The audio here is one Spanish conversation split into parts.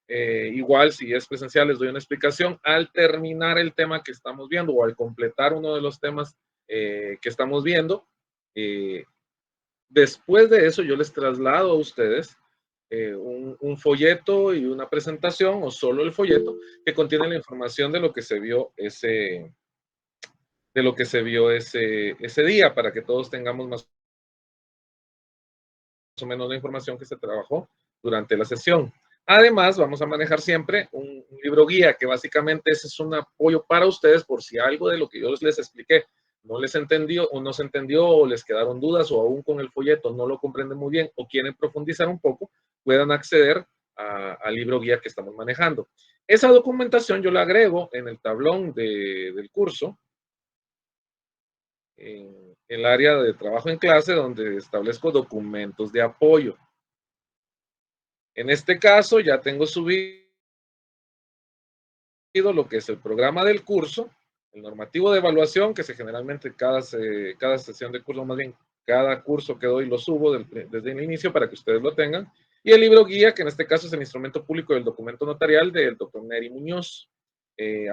Igual, si es presencial, les doy una explicación al terminar el tema que estamos viendo o al completar uno de los temas que estamos viendo. Después de eso, yo les traslado a ustedes un folleto y una presentación, o solo el folleto, que contiene la información de lo que se vio ese día, para que todos tengamos más o menos la información que se trabajó durante la sesión. Además, vamos a manejar siempre un libro guía, que básicamente ese es un apoyo para ustedes por si algo de lo que yo les expliqué no les entendió o no se entendió o les quedaron dudas o aún con el folleto no lo comprenden muy bien o quieren profundizar un poco, puedan acceder al libro guía que estamos manejando. Esa documentación yo la agrego en el tablón del curso, en el área de trabajo en clase, donde establezco documentos de apoyo. En este caso ya tengo subido lo que es el programa del curso, el normativo de evaluación, que generalmente cada sesión de curso, más bien cada curso que doy lo subo desde el inicio para que ustedes lo tengan, y el libro guía, que en este caso es el instrumento público del documento notarial del doctor Neri Muñoz.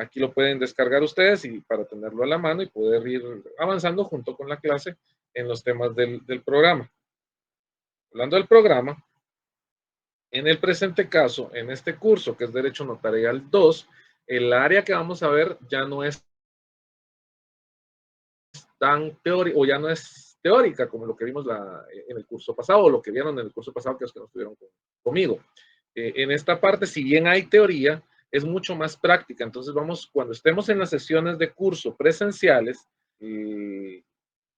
Aquí lo pueden descargar ustedes y para tenerlo a la mano y poder ir avanzando junto con la clase en los temas del programa. Hablando del programa, en el presente caso, en este curso que es Derecho Notarial 2, el área que vamos a ver ya no es tan teórica, o ya no es teórica como lo que vimos en el curso pasado, o lo que vieron en el curso pasado, que es que no estuvieron conmigo. En esta parte, si bien hay teoría, es mucho más práctica. Entonces cuando estemos en las sesiones de curso presenciales,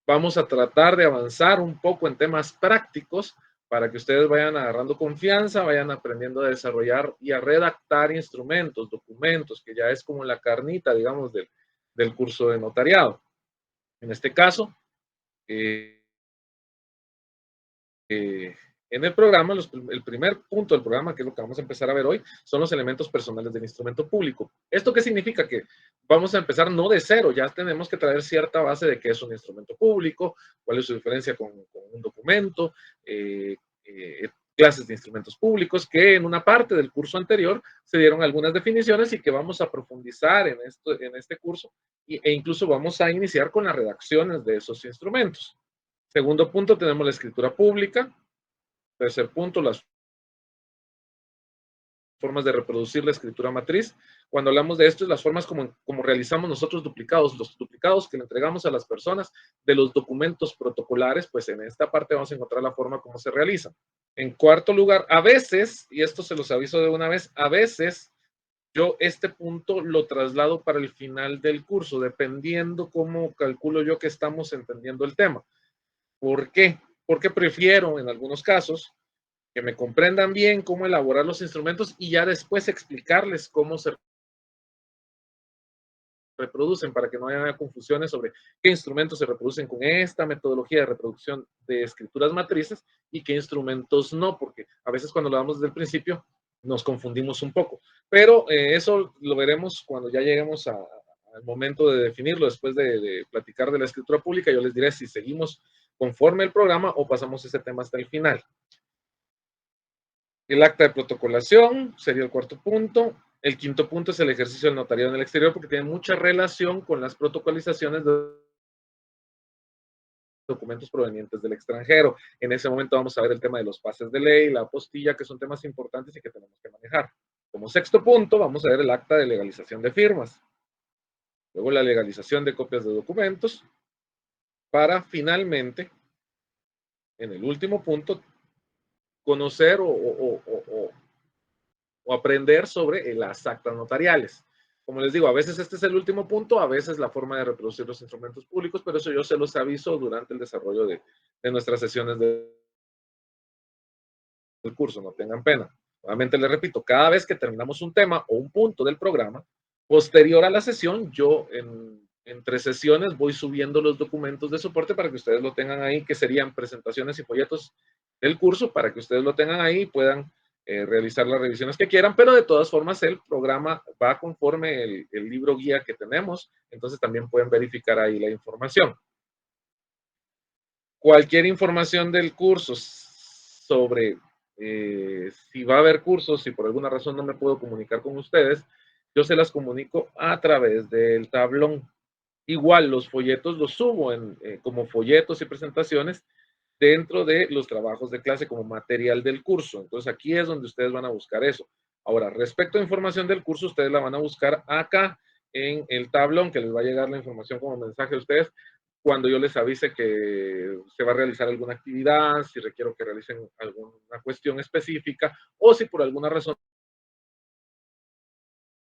vamos a tratar de avanzar un poco en temas prácticos para que ustedes vayan agarrando confianza, vayan aprendiendo a desarrollar y a redactar instrumentos, documentos, que ya es como la carnita, digamos, del curso de notariado. En este caso, en el programa, el primer punto del programa, que es lo que vamos a empezar a ver hoy, son los elementos personales del instrumento público. ¿Esto qué significa? Que vamos a empezar no de cero, ya tenemos que traer cierta base de qué es un instrumento público, cuál es su diferencia con un documento, clases de instrumentos públicos, que en una parte del curso anterior se dieron algunas definiciones y que vamos a profundizar en este curso e incluso vamos a iniciar con las redacciones de esos instrumentos. Segundo punto, tenemos la escritura pública. Tercer punto, las formas de reproducir la escritura matriz. Cuando hablamos de esto, es las formas como realizamos nosotros duplicados, los duplicados que le entregamos a las personas de los documentos protocolares, pues en esta parte vamos a encontrar la forma como se realizan. En cuarto lugar, a veces, y esto se los aviso de una vez, a veces yo este punto lo traslado para el final del curso, dependiendo cómo calculo yo que estamos entendiendo el tema. ¿Por qué? Porque prefiero, en algunos casos, que me comprendan bien cómo elaborar los instrumentos y ya después explicarles cómo se reproducen para que no haya confusiones sobre qué instrumentos se reproducen con esta metodología de reproducción de escrituras matrices y qué instrumentos no, porque a veces cuando lo damos desde el principio nos confundimos un poco. Pero eso lo veremos cuando ya lleguemos al momento de definirlo, después de platicar de la escritura pública. Yo les diré si seguimos conforme el programa o pasamos ese tema hasta el final. El acta de protocolación sería el cuarto punto. El quinto punto es el ejercicio del notariado en el exterior, porque tiene mucha relación con las protocolizaciones de documentos provenientes del extranjero. En ese momento vamos a ver el tema de los pases de ley, la apostilla, que son temas importantes y que tenemos que manejar. Como sexto punto, vamos a ver el acta de legalización de firmas. Luego la legalización de copias de documentos, para finalmente, en el último punto, conocer o aprender sobre las actas notariales. Como les digo, a veces este es el último punto, a veces la forma de reproducir los instrumentos públicos, pero eso yo se los aviso durante el desarrollo de nuestras sesiones del curso, no tengan pena. Nuevamente les repito, cada vez que terminamos un tema o un punto del programa, posterior a la sesión, yo entre sesiones voy subiendo los documentos de soporte para que ustedes lo tengan ahí, que serían presentaciones y folletos del curso, para que ustedes lo tengan ahí y puedan realizar las revisiones que quieran, pero de todas formas el programa va conforme el libro guía que tenemos, entonces también pueden verificar ahí la información. Cualquier información del curso sobre Si va a haber cursos, si por alguna razón no me puedo comunicar con ustedes, yo se las comunico a través del tablón. Igual los folletos los subo como folletos y presentaciones dentro de los trabajos de clase como material del curso. Entonces aquí es donde ustedes van a buscar eso. Ahora, respecto a información del curso, ustedes la van a buscar acá en el tablón, que les va a llegar la información como mensaje a ustedes cuando yo les avise que se va a realizar alguna actividad, si requiero que realicen alguna cuestión específica o si por alguna razón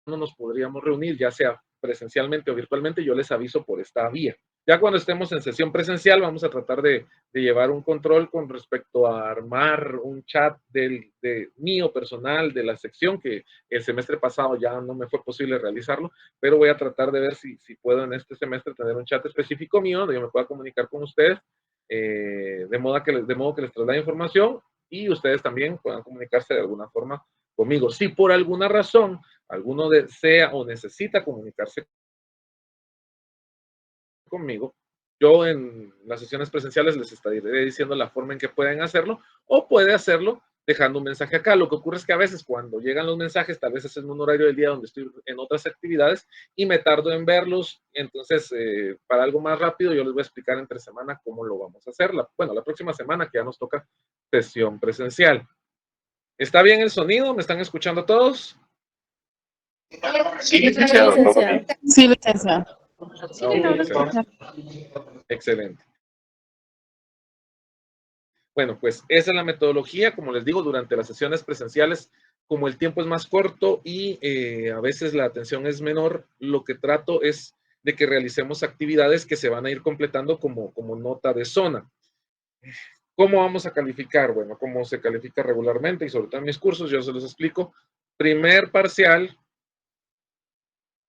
no nos podríamos reunir, ya sea presencialmente o virtualmente, yo les aviso por esta vía. Ya cuando estemos en sesión presencial, vamos a tratar de llevar un control con respecto a armar un chat de mío personal de la sección, que el semestre pasado ya no me fue posible realizarlo, pero voy a tratar de ver si puedo en este semestre tener un chat específico mío donde yo me pueda comunicar con ustedes, de modo que les traslade información y ustedes también puedan comunicarse de alguna forma conmigo. Si por alguna razón alguno desea o necesita comunicarse conmigo, yo en las sesiones presenciales les estaré diciendo la forma en que pueden hacerlo o puede hacerlo dejando un mensaje acá. Lo que ocurre es que a veces cuando llegan los mensajes, tal vez es en un horario del día donde estoy en otras actividades y me tardo en verlos. Entonces, para algo más rápido, yo les voy a explicar entre semana cómo lo vamos a hacer. Bueno, la próxima semana que ya nos toca sesión presencial. ¿Está bien el sonido? ¿Me están escuchando todos? Sí, licenciado. Sí, licenciado. Okay, excelente. Bueno, pues esa es la metodología. Como les digo, durante las sesiones presenciales, como el tiempo es más corto y a veces la atención es menor, lo que trato es de que realicemos actividades que se van a ir completando como nota de zona. ¿Cómo vamos a calificar? Bueno, como se califica regularmente y sobre todo en mis cursos, yo se los explico. Primer parcial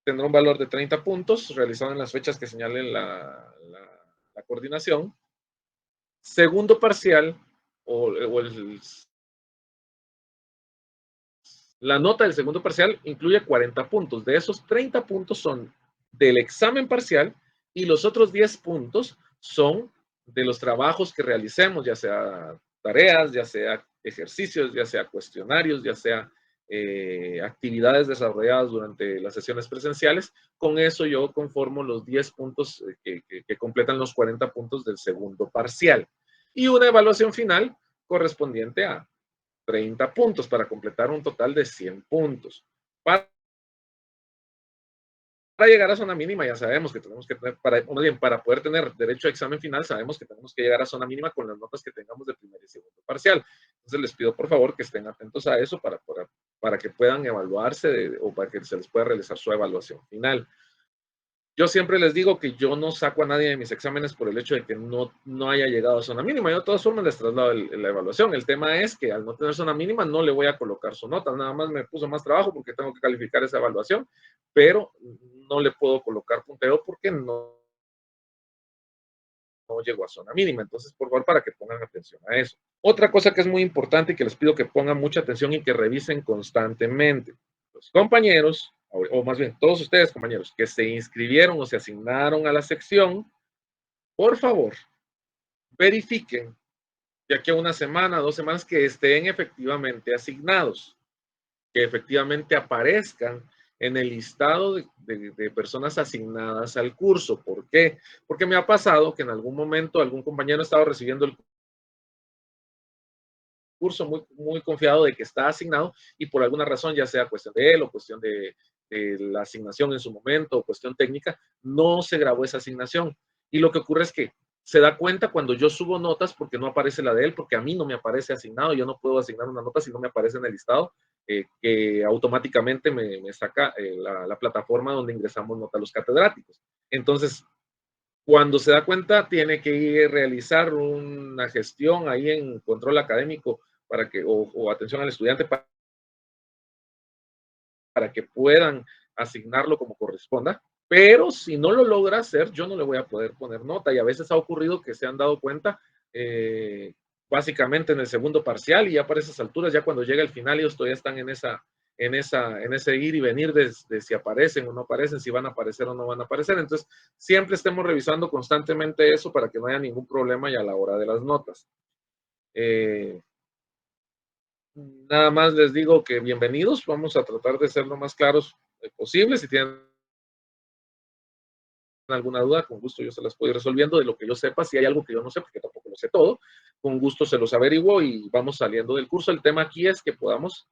tendrá un valor de 30 puntos, realizado en las fechas que señalen la coordinación. Segundo parcial, la nota del segundo parcial incluye 40 puntos. De esos 30 puntos son del examen parcial y los otros 10 puntos son de los trabajos que realicemos, ya sea tareas, ya sea ejercicios, ya sea cuestionarios, ya sea actividades desarrolladas durante las sesiones presenciales. Con eso yo conformo los 10 puntos que completan los 40 puntos del segundo parcial. Y una evaluación final correspondiente a 30 puntos para completar un total de 100 puntos. Para llegar a zona mínima ya sabemos que tenemos que tener, para poder tener derecho a examen final, sabemos que tenemos que llegar a zona mínima con las notas que tengamos de primer y segundo parcial. Entonces les pido por favor que estén atentos a eso para que puedan evaluarse o para que se les pueda realizar su evaluación final. Yo siempre les digo que yo no saco a nadie de mis exámenes por el hecho de que no haya llegado a zona mínima. Yo de todas formas les traslado la evaluación. El tema es que al no tener zona mínima no le voy a colocar su nota. Nada más me puso más trabajo porque tengo que calificar esa evaluación, pero no le puedo colocar punteo porque no llegó a zona mínima. Entonces, por favor, para que pongan atención a eso. Otra cosa que es muy importante y que les pido que pongan mucha atención y que revisen constantemente. Los compañeros, o más bien todos ustedes, compañeros, que se inscribieron o se asignaron a la sección, por favor, verifiquen de aquí a una semana, 2 semanas, que estén efectivamente asignados, que efectivamente aparezcan en el listado de personas asignadas al curso. ¿Por qué? Porque me ha pasado que en algún momento algún compañero ha estado recibiendo el curso muy confiado de que está asignado y por alguna razón, ya sea cuestión de él o cuestión de la asignación en su momento o cuestión técnica, no se grabó esa asignación. Y lo que ocurre es que se da cuenta cuando yo subo notas porque no aparece la de él, porque a mí no me aparece asignado, yo no puedo asignar una nota si no me aparece en el listado, que automáticamente me saca la plataforma donde ingresamos nota a los catedráticos. Entonces, cuando se da cuenta, tiene que ir a realizar una gestión ahí en control académico para que, o atención al estudiante para que puedan asignarlo como corresponda. Pero si no lo logra hacer, yo no le voy a poder poner nota. Y a veces ha ocurrido que se han dado cuenta básicamente en el segundo parcial y ya para esas alturas, ya cuando llega el final, ellos todavía están en ese ir y venir de si aparecen o no aparecen, si van a aparecer o no van a aparecer. Entonces, siempre estemos revisando constantemente eso para que no haya ningún problema ya a la hora de las notas. Nada más les digo que bienvenidos, vamos a tratar de ser lo más claros posible. Si tienen alguna duda, con gusto yo se las puedo ir resolviendo de lo que yo sepa. Si hay algo que yo no sé, porque tampoco lo sé todo, con gusto se los averiguo y vamos saliendo del curso. El tema aquí es que podamos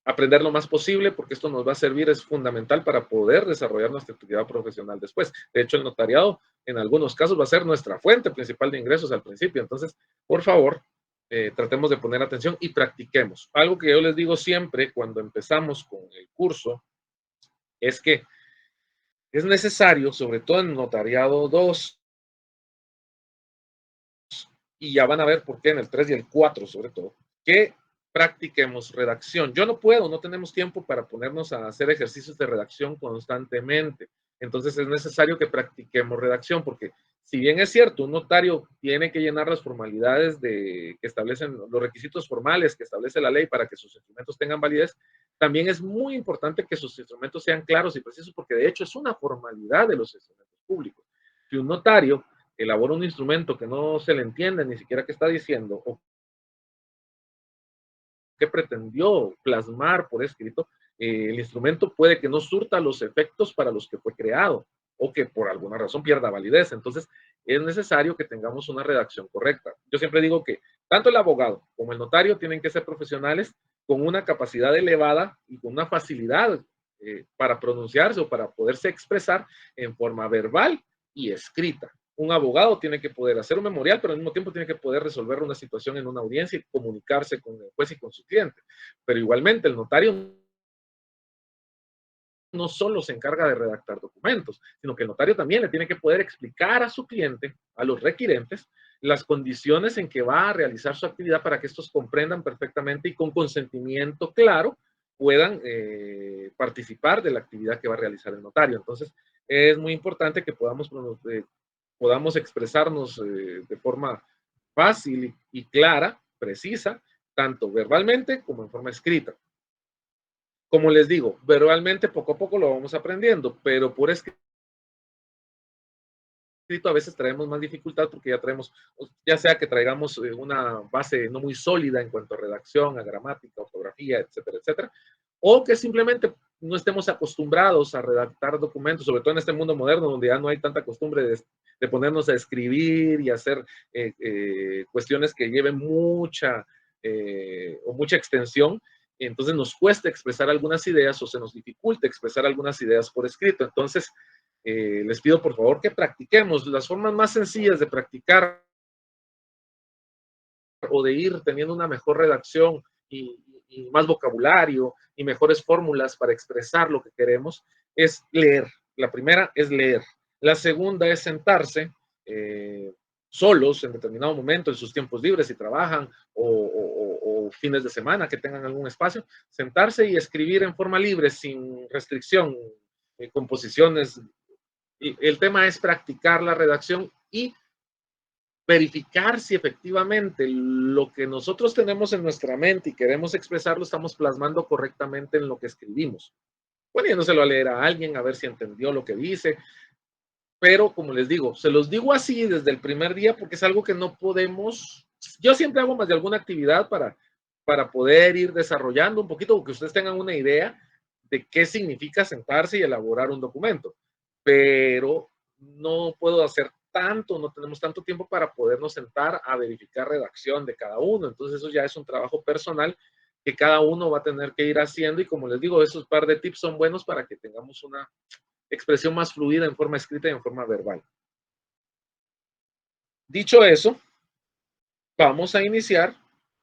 aprender lo más posible, porque esto nos va a servir, es fundamental para poder desarrollar nuestra actividad profesional después. De hecho, el notariado en algunos casos va a ser nuestra fuente principal de ingresos al principio. Entonces, por favor, tratemos de poner atención y practiquemos. Algo que yo les digo siempre cuando empezamos con el curso es que es necesario, sobre todo en notariado 2, y ya van a ver por qué en el 3 y el 4 sobre todo, que practiquemos redacción. Yo no puedo, no tenemos tiempo para ponernos a hacer ejercicios de redacción constantemente. Entonces es necesario que practiquemos redacción, porque si bien es cierto, un notario tiene que llenar las formalidades que establecen los requisitos formales que establece la ley para que sus instrumentos tengan validez, también es muy importante que sus instrumentos sean claros y precisos, porque de hecho es una formalidad de los instrumentos públicos. Si un notario elabora un instrumento que no se le entiende ni siquiera qué está diciendo o qué pretendió plasmar por escrito, el instrumento puede que no surta los efectos para los que fue creado o que por alguna razón pierda validez. Entonces, es necesario que tengamos una redacción correcta. Yo siempre digo que tanto el abogado como el notario tienen que ser profesionales con una capacidad elevada y con una facilidad para pronunciarse o para poderse expresar en forma verbal y escrita. Un abogado tiene que poder hacer un memorial, pero al mismo tiempo tiene que poder resolver una situación en una audiencia y comunicarse con el juez y con su cliente. Pero igualmente el notario no solo se encarga de redactar documentos, sino que el notario también le tiene que poder explicar a su cliente, a los requirentes, las condiciones en que va a realizar su actividad para que estos comprendan perfectamente y con consentimiento claro puedan participar de la actividad que va a realizar el notario. Entonces, es muy importante que podamos expresarnos de forma fácil y clara, precisa, tanto verbalmente como en forma escrita. Como les digo, verbalmente poco a poco lo vamos aprendiendo, pero por escrito a veces traemos más dificultad porque ya traemos, ya sea que traigamos una base no muy sólida en cuanto a redacción, a gramática, ortografía, etcétera, etcétera, o que simplemente no estemos acostumbrados a redactar documentos, sobre todo en este mundo moderno donde ya no hay tanta costumbre de ponernos a escribir y hacer cuestiones que lleven mucha o mucha extensión. Entonces nos cuesta expresar algunas ideas o se nos dificulta expresar algunas ideas por escrito. Entonces, les pido por favor que practiquemos. Las formas más sencillas de practicar o de ir teniendo una mejor redacción y más vocabulario y mejores fórmulas para expresar lo que queremos es leer. La primera es leer. La segunda es sentarse solos en determinado momento, en sus tiempos libres, si trabajan o fines de semana que tengan algún espacio, sentarse y escribir en forma libre, sin restricción, composiciones. El tema es practicar la redacción y verificar si efectivamente lo que nosotros tenemos en nuestra mente y queremos expresarlo estamos plasmando correctamente en lo que escribimos, poniéndoselo a leer a alguien a ver si entendió lo que dice. Pero como les digo, se los digo así desde el primer día porque es algo que no podemos, yo siempre hago más de alguna actividad para poder ir desarrollando un poquito o que ustedes tengan una idea de qué significa sentarse y elaborar un documento, pero no puedo hacer tanto, no tenemos tanto tiempo para podernos sentar a verificar redacción de cada uno. Entonces eso ya es un trabajo personal que cada uno va a tener que ir haciendo y como les digo, esos par de tips son buenos para que tengamos una expresión más fluida en forma escrita y en forma verbal. Dicho eso, vamos a iniciar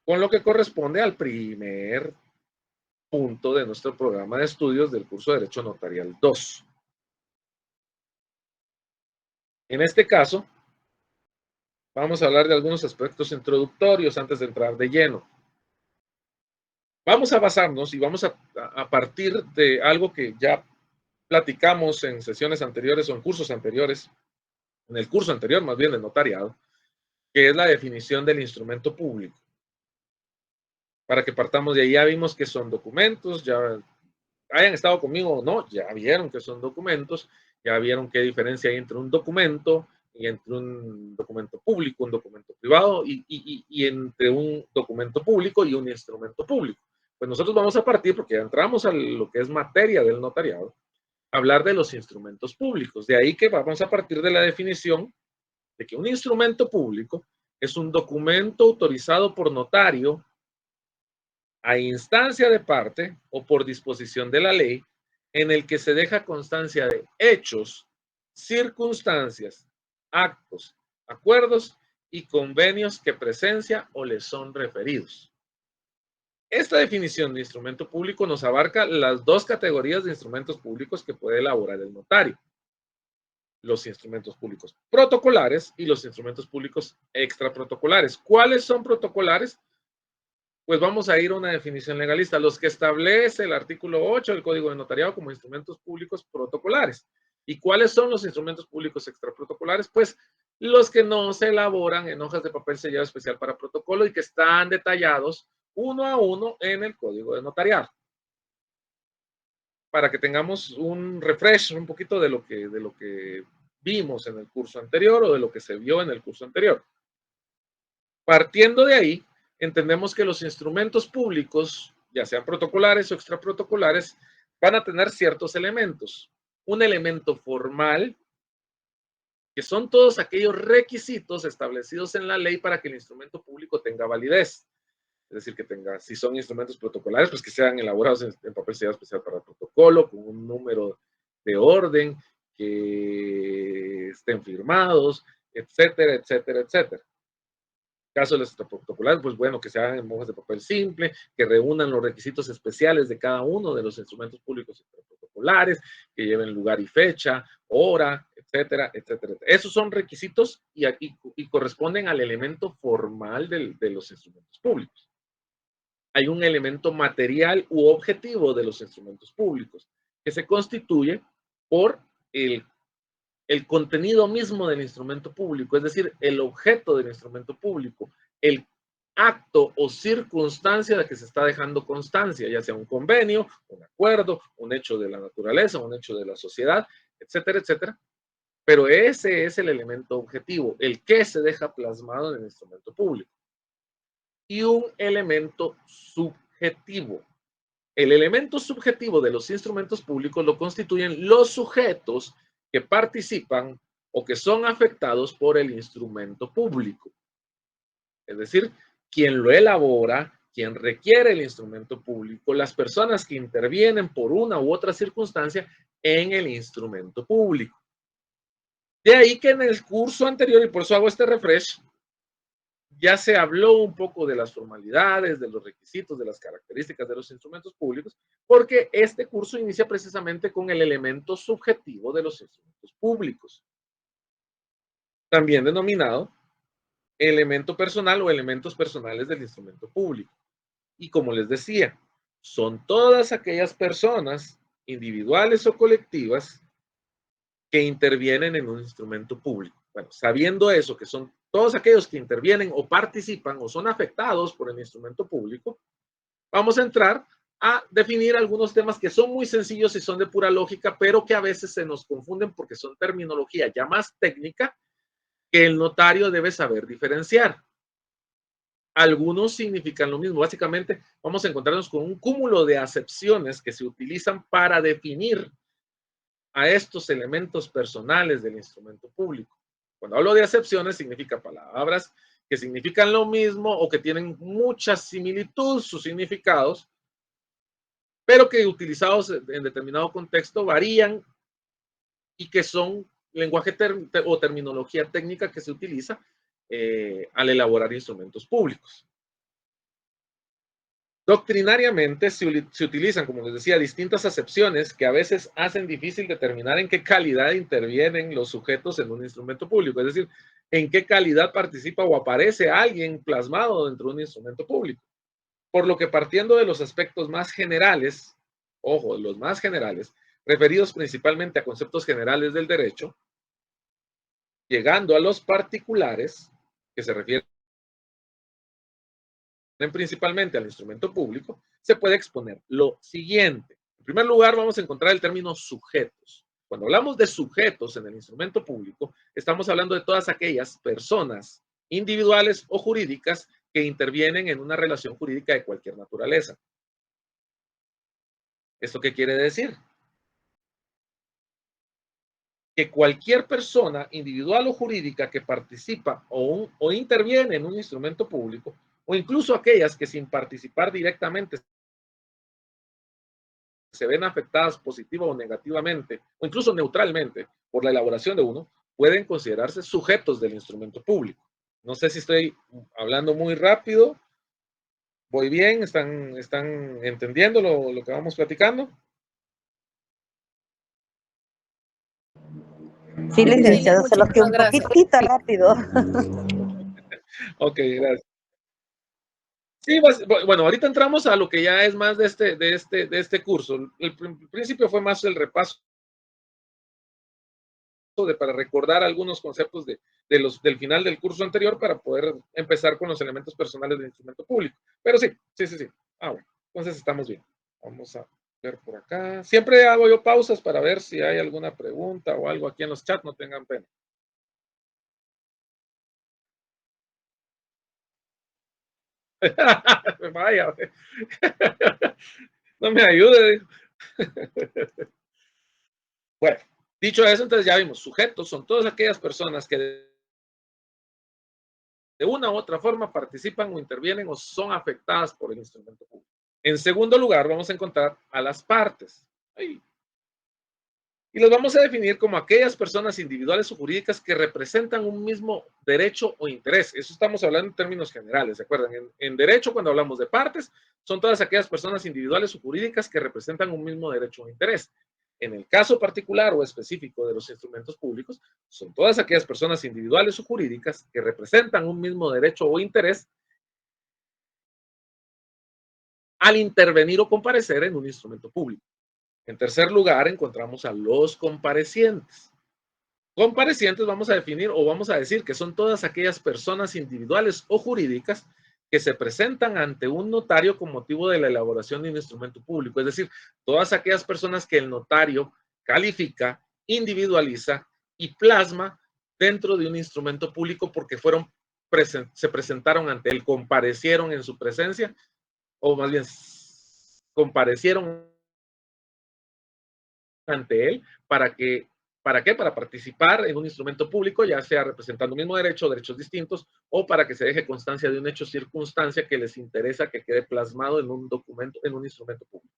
con lo que corresponde al primer punto de nuestro programa de estudios del curso de Derecho Notarial 2. En este caso, vamos a hablar de algunos aspectos introductorios antes de entrar de lleno. Vamos a basarnos y vamos a partir de algo que ya platicamos en sesiones anteriores o en cursos anteriores, en el curso anterior más bien de notariado, que es la definición del instrumento público. Para que partamos de ahí, ya vimos que son documentos, ya hayan estado conmigo o no, ya vieron que son documentos, ya vieron qué diferencia hay entre un documento y entre un documento público, un documento privado y entre un documento público y un instrumento público. Pues nosotros vamos a partir, porque ya entramos a lo que es materia del notariado, a hablar de los instrumentos públicos. De ahí que vamos a partir de la definición de que un instrumento público es un documento autorizado por notario a instancia de parte o por disposición de la ley en el que se deja constancia de hechos, circunstancias, actos, acuerdos y convenios que presencia o les son referidos. Esta definición de instrumento público nos abarca las dos categorías de instrumentos públicos que puede elaborar el notario: los instrumentos públicos protocolares y los instrumentos públicos extraprotocolares. ¿Cuáles son protocolares? Pues vamos a ir a una definición legalista, los que establece el artículo 8 del Código de Notariado como instrumentos públicos protocolares. ¿Y cuáles son los instrumentos públicos extraprotocolares? Pues los que no se elaboran en hojas de papel sellado especial para protocolo y que están detallados uno a uno en el Código de Notariado. Para que tengamos un refresh un poquito de lo que vimos en el curso anterior o de lo que se vio en el curso anterior. Partiendo de ahí, entendemos que los instrumentos públicos, ya sean protocolares o extraprotocolares, van a tener ciertos elementos. Un elemento formal, que son todos aquellos requisitos establecidos en la ley para que el instrumento público tenga validez. Es decir, que tenga, si son instrumentos protocolares, pues que sean elaborados en papel sellado especial para protocolo, con un número de orden, que estén firmados, etcétera, etcétera, etcétera. Caso de los extraprotocolares, pues bueno, que se hagan en hojas de papel simple, que reúnan los requisitos especiales de cada uno de los instrumentos públicos extraprotocolares, que lleven lugar y fecha, hora, etcétera, etcétera. Esos son requisitos y corresponden al elemento formal de los instrumentos públicos. Hay un elemento material u objetivo de los instrumentos públicos, que se constituye por el contenido mismo del instrumento público, es decir, el objeto del instrumento público, el acto o circunstancia de que se está dejando constancia, ya sea un convenio, un acuerdo, un hecho de la naturaleza, un hecho de la sociedad, etcétera, etcétera. Pero ese es el elemento objetivo, el que se deja plasmado en el instrumento público. Y un elemento subjetivo. El elemento subjetivo de los instrumentos públicos lo constituyen los sujetos que participan o que son afectados por el instrumento público. Es decir, quien lo elabora, quien requiere el instrumento público, las personas que intervienen por una u otra circunstancia en el instrumento público. De ahí que en el curso anterior, y por eso hago este refresh, ya se habló un poco de las formalidades, de los requisitos, de las características de los instrumentos públicos, porque este curso inicia precisamente con el elemento subjetivo de los instrumentos públicos, también denominado elemento personal o elementos personales del instrumento público. Y como les decía, son todas aquellas personas, individuales o colectivas, que intervienen en un instrumento público. Bueno, sabiendo eso, que son todos aquellos que intervienen o participan o son afectados por el instrumento público, vamos a entrar a definir algunos temas que son muy sencillos y son de pura lógica, pero que a veces se nos confunden porque son terminología ya más técnica que el notario debe saber diferenciar. Algunos significan lo mismo. Básicamente, vamos a encontrarnos con un cúmulo de acepciones que se utilizan para definir a estos elementos personales del instrumento público. Cuando hablo de acepciones, significa palabras que significan lo mismo o que tienen mucha similitud sus significados, pero que utilizados en determinado contexto varían y que son lenguaje o terminología técnica que se utiliza al elaborar instrumentos públicos. Doctrinariamente se utilizan, como les decía, distintas acepciones que a veces hacen difícil determinar en qué calidad intervienen los sujetos en un instrumento público, es decir, en qué calidad participa o aparece alguien plasmado dentro de un instrumento público. Por lo que partiendo de los aspectos más generales, ojo, los más generales, referidos principalmente a conceptos generales del derecho, llegando a los particulares, que se refieren principalmente al instrumento público, se puede exponer lo siguiente. En primer lugar, vamos a encontrar el término sujetos. Cuando hablamos de sujetos en el instrumento público, estamos hablando de todas aquellas personas individuales o jurídicas que intervienen en una relación jurídica de cualquier naturaleza. ¿Esto qué quiere decir? Que cualquier persona individual o jurídica que participa o interviene en un instrumento público, o incluso aquellas que sin participar directamente se ven afectadas positiva o negativamente, o incluso neutralmente, por la elaboración de uno, pueden considerarse sujetos del instrumento público. No sé si estoy hablando muy rápido. ¿Voy bien? ¿Están entendiendo lo que vamos platicando? Sí, licenciado, se lo que un Gracias. poquitito rápido. Ok, gracias. Sí, bueno, ahorita entramos a lo que ya es más de este curso. El principio fue más el repaso para recordar algunos conceptos del final del curso anterior para poder empezar con los elementos personales del instrumento público. Pero sí. Bueno, entonces estamos bien. Vamos a ver por acá. Siempre hago yo pausas para ver si hay alguna pregunta o algo aquí en los chats, no tengan pena. Vaya, no me ayude. Bueno, dicho eso, entonces ya vimos, sujetos son todas aquellas personas que de una u otra forma participan o intervienen o son afectadas por el instrumento público. En segundo lugar, vamos a encontrar a las partes. Y los vamos a definir como aquellas personas individuales o jurídicas que representan un mismo derecho o interés. Eso estamos hablando en términos generales, ¿se acuerdan? En derecho, cuando hablamos de partes, son todas aquellas personas individuales o jurídicas que representan un mismo derecho o interés. En el caso particular o específico de los instrumentos públicos, son todas aquellas personas individuales o jurídicas que representan un mismo derecho o interés al intervenir o comparecer en un instrumento público. En tercer lugar, encontramos a los comparecientes. Comparecientes vamos a definir o vamos a decir que son todas aquellas personas individuales o jurídicas que se presentan ante un notario con motivo de la elaboración de un instrumento público. Es decir, todas aquellas personas que el notario califica, individualiza y plasma dentro de un instrumento público porque se presentaron ante él, comparecieron en su presencia, o más bien comparecieron ante él ¿para qué? Para participar en un instrumento público, ya sea representando un mismo derecho o derechos distintos, o para que se deje constancia de un hecho o circunstancia que les interesa que quede plasmado en un documento, en un instrumento público.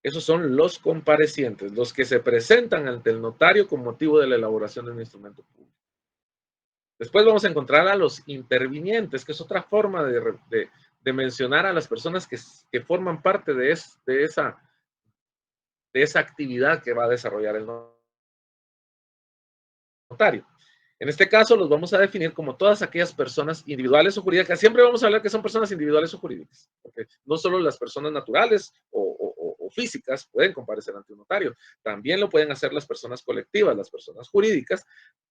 Esos son los comparecientes, los que se presentan ante el notario con motivo de la elaboración de un instrumento público. Después vamos a encontrar a los intervinientes, que es otra forma de mencionar a las personas que forman parte de esa actividad que va a desarrollar el notario. En este caso los vamos a definir como todas aquellas personas individuales o jurídicas. Siempre vamos a hablar que son personas individuales o jurídicas, porque no solo las personas naturales o físicas pueden comparecer ante un notario, también lo pueden hacer las personas colectivas, las personas jurídicas,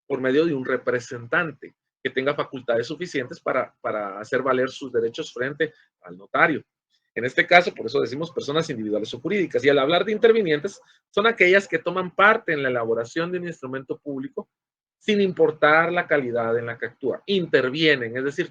por medio de un representante que tenga facultades suficientes para hacer valer sus derechos frente al notario. En este caso, por eso decimos personas individuales o jurídicas. Y al hablar de intervinientes, son aquellas que toman parte en la elaboración de un instrumento público sin importar la calidad en la que actúa. Intervienen, es decir,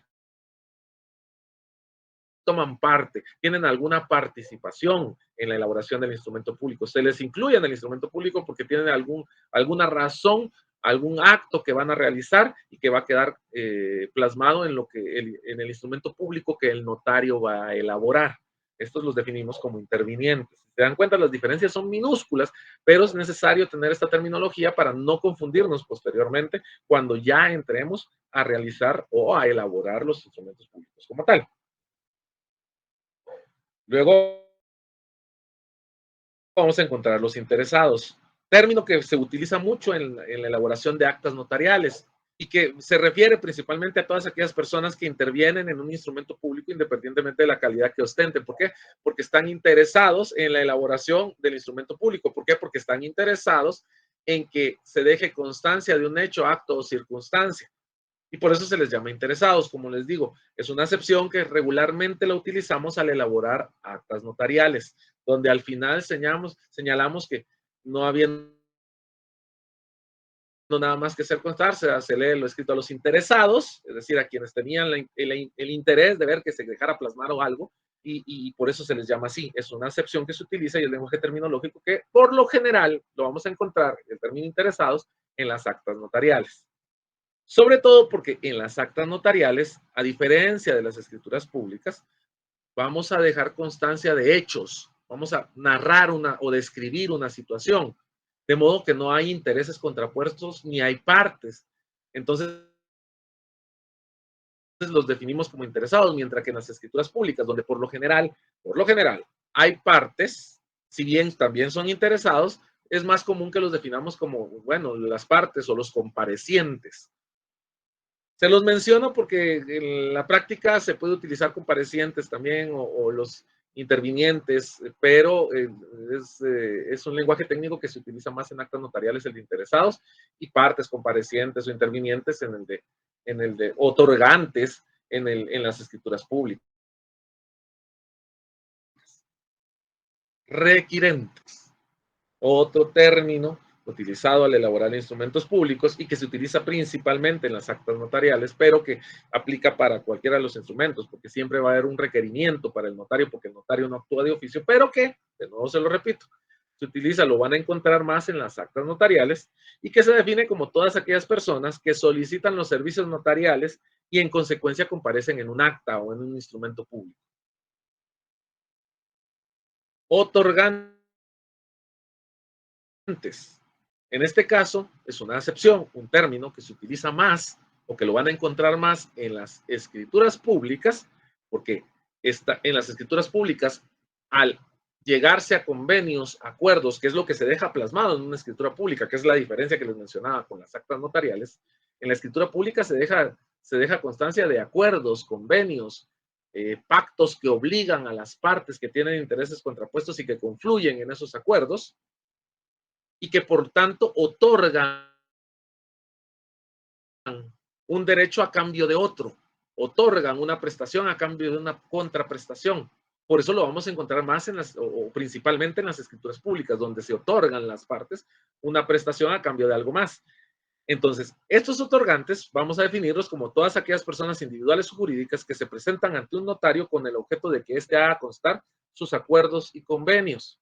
toman parte, tienen alguna participación en la elaboración del instrumento público. Se les incluye en el instrumento público porque tienen alguna razón, algún acto que van a realizar y que va a quedar plasmado en el instrumento público que el notario va a elaborar. Estos los definimos como intervinientes. Si se dan cuenta, las diferencias son minúsculas, pero es necesario tener esta terminología para no confundirnos posteriormente cuando ya entremos a realizar o a elaborar los instrumentos públicos como tal. Luego vamos a encontrar los interesados, término que se utiliza mucho en la elaboración de actas notariales y que se refiere principalmente a todas aquellas personas que intervienen en un instrumento público independientemente de la calidad que ostenten. ¿Por qué? Porque están interesados en la elaboración del instrumento público. ¿Por qué? Porque están interesados en que se deje constancia de un hecho, acto o circunstancia. Y por eso se les llama interesados. Como les digo, es una acepción que regularmente la utilizamos al elaborar actas notariales, donde al final señalamos que no habiendo nada más que hacer constar, se lee lo escrito a los interesados, es decir, a quienes tenían el interés de ver que se dejara plasmar o algo, y por eso se les llama así. Es una acepción que se utiliza y el lenguaje terminológico que por lo general lo vamos a encontrar, el término interesados, en las actas notariales. Sobre todo porque en las actas notariales, a diferencia de las escrituras públicas, vamos a dejar constancia de hechos, vamos a narrar o describir una situación, de modo que no hay intereses contrapuestos ni hay partes. Entonces, los definimos como interesados, mientras que en las escrituras públicas, donde por lo general, hay partes, si bien también son interesados, es más común que los definamos como, bueno, las partes o los comparecientes. Se los menciono porque en la práctica se puede utilizar comparecientes también o los intervinientes, pero es un lenguaje técnico que se utiliza más en actas notariales, el de interesados, y partes, comparecientes o intervinientes en el de otorgantes en las escrituras públicas. Requirentes, otro término utilizado al elaborar instrumentos públicos y que se utiliza principalmente en las actas notariales, pero que aplica para cualquiera de los instrumentos, porque siempre va a haber un requerimiento para el notario, porque el notario no actúa de oficio, pero que, de nuevo se lo repito, se utiliza, lo van a encontrar más en las actas notariales, y que se define como todas aquellas personas que solicitan los servicios notariales y en consecuencia comparecen en un acta o en un instrumento público. Otorgantes. En este caso, es una acepción, un término que se utiliza más o que lo van a encontrar más en las escrituras públicas, porque en las escrituras públicas, al llegarse a convenios, acuerdos, que es lo que se deja plasmado en una escritura pública, que es la diferencia que les mencionaba con las actas notariales, en la escritura pública se deja constancia de acuerdos, convenios, pactos que obligan a las partes que tienen intereses contrapuestos y que confluyen en esos acuerdos, y que por tanto otorgan un derecho a cambio de otro, otorgan una prestación a cambio de una contraprestación. Por eso lo vamos a encontrar más o principalmente en las escrituras públicas, donde se otorgan las partes una prestación a cambio de algo más. Entonces, estos otorgantes vamos a definirlos como todas aquellas personas individuales o jurídicas que se presentan ante un notario con el objeto de que éste haga constar sus acuerdos y convenios.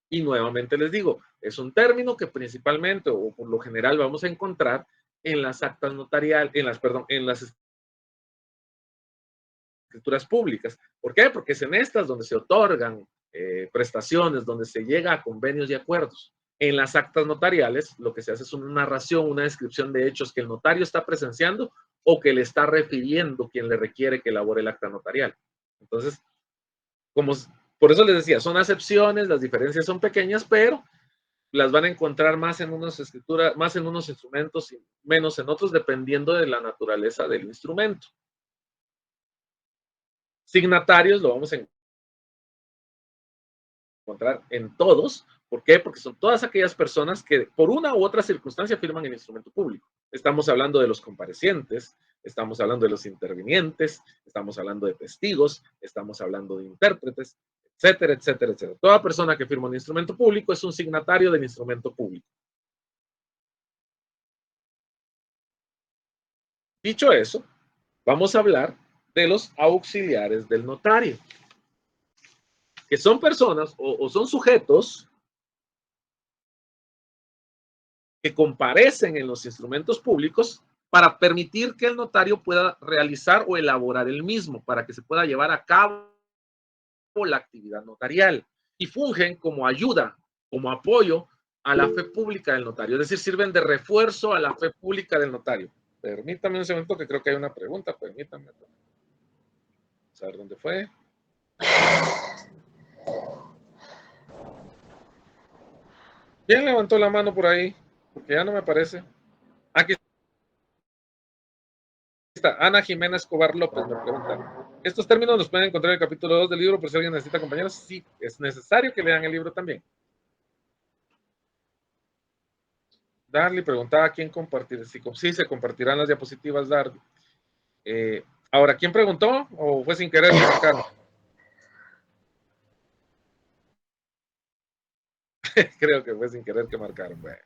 Y nuevamente les digo, es un término que principalmente o por lo general vamos a encontrar en las actas notariales, en las escrituras públicas. ¿Por qué? Porque es en estas donde se otorgan prestaciones, donde se llega a convenios y acuerdos. En las actas notariales, lo que se hace es una narración, una descripción de hechos que el notario está presenciando o que le está refiriendo quien le requiere que elabore el acta notarial. Entonces, por eso les decía, son acepciones, las diferencias son pequeñas, pero las van a encontrar más en unas escrituras, más en unos instrumentos y menos en otros, dependiendo de la naturaleza del instrumento. Signatarios lo vamos a encontrar en todos. ¿Por qué? Porque son todas aquellas personas que por una u otra circunstancia firman el instrumento público. Estamos hablando de los comparecientes, estamos hablando de los intervinientes, estamos hablando de testigos, estamos hablando de intérpretes, etcétera, etcétera, etcétera. Toda persona que firma un instrumento público es un signatario del instrumento público. Dicho eso, vamos a hablar de los auxiliares del notario, que son personas o son sujetos que comparecen en los instrumentos públicos para permitir que el notario pueda realizar o elaborar el mismo, para que se pueda llevar a cabo la actividad notarial, y fungen como ayuda, como apoyo a la fe pública del notario, es decir, sirven de refuerzo a la fe pública del notario. Permítame un segundo que creo que hay una pregunta, permítame. ¿Saber dónde fue? ¿Quién levantó la mano por ahí? Porque ya no me aparece. Aquí está, Ana Jimena Escobar López me pregunta. ¿Estos términos los pueden encontrar en el capítulo 2 del libro por si alguien necesita compañeros? Sí, es necesario que lean el libro también. Darly preguntaba a quién compartir. Sí, se compartirán las diapositivas, Darly. Ahora, ¿quién preguntó o fue sin querer? Creo que fue sin querer que marcaron. Bueno.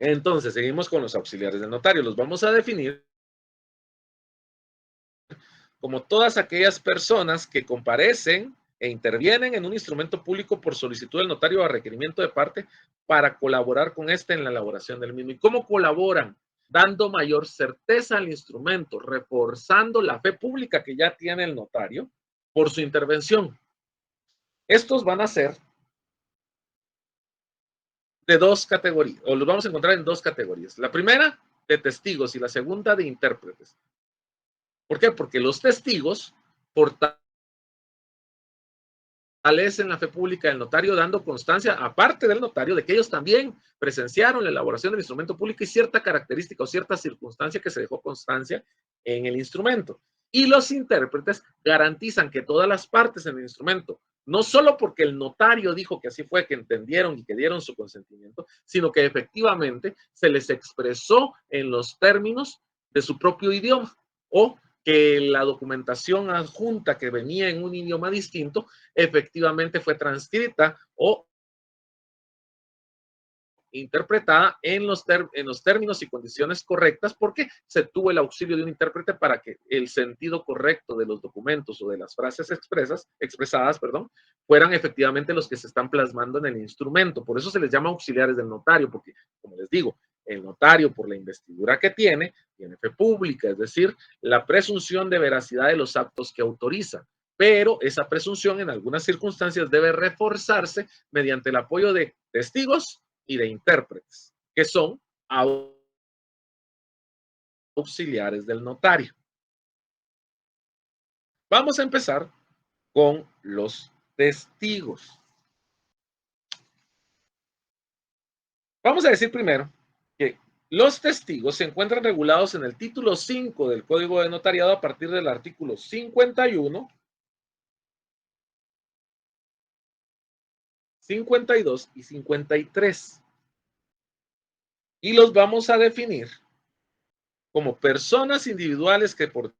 Entonces, seguimos con los auxiliares del notario. Los vamos a definir como todas aquellas personas que comparecen e intervienen en un instrumento público por solicitud del notario a requerimiento de parte para colaborar con éste en la elaboración del mismo. ¿Y cómo colaboran? Dando mayor certeza al instrumento, reforzando la fe pública que ya tiene el notario por su intervención. Estos van a ser de dos categorías, o los vamos a encontrar en dos categorías. La primera, de testigos, y la segunda, de intérpretes. ¿Por qué? Porque los testigos fortalecen la fe pública del notario, dando constancia, aparte del notario, de que ellos también presenciaron la elaboración del instrumento público y cierta característica o cierta circunstancia que se dejó constancia en el instrumento. Y los intérpretes garantizan que todas las partes en el instrumento, no solo porque el notario dijo que así fue, que entendieron y que dieron su consentimiento, sino que efectivamente se les expresó en los términos de su propio idioma, o que la documentación adjunta que venía en un idioma distinto efectivamente fue transcrita o interpretada en los términos y condiciones correctas, porque se tuvo el auxilio de un intérprete para que el sentido correcto de los documentos o de las frases expresadas, fueran efectivamente los que se están plasmando en el instrumento. Por eso se les llama auxiliares del notario, porque, como les digo, el notario, por la investidura que tiene fe pública, es decir, la presunción de veracidad de los actos que autoriza. Pero esa presunción en algunas circunstancias debe reforzarse mediante el apoyo de testigos y de intérpretes, que son auxiliares del notario. Vamos a empezar con los testigos. Vamos a decir primero que los testigos se encuentran regulados en el título 5 del Código de Notariado a partir del artículo 51, 52 y 53. Y los vamos a definir como personas individuales que por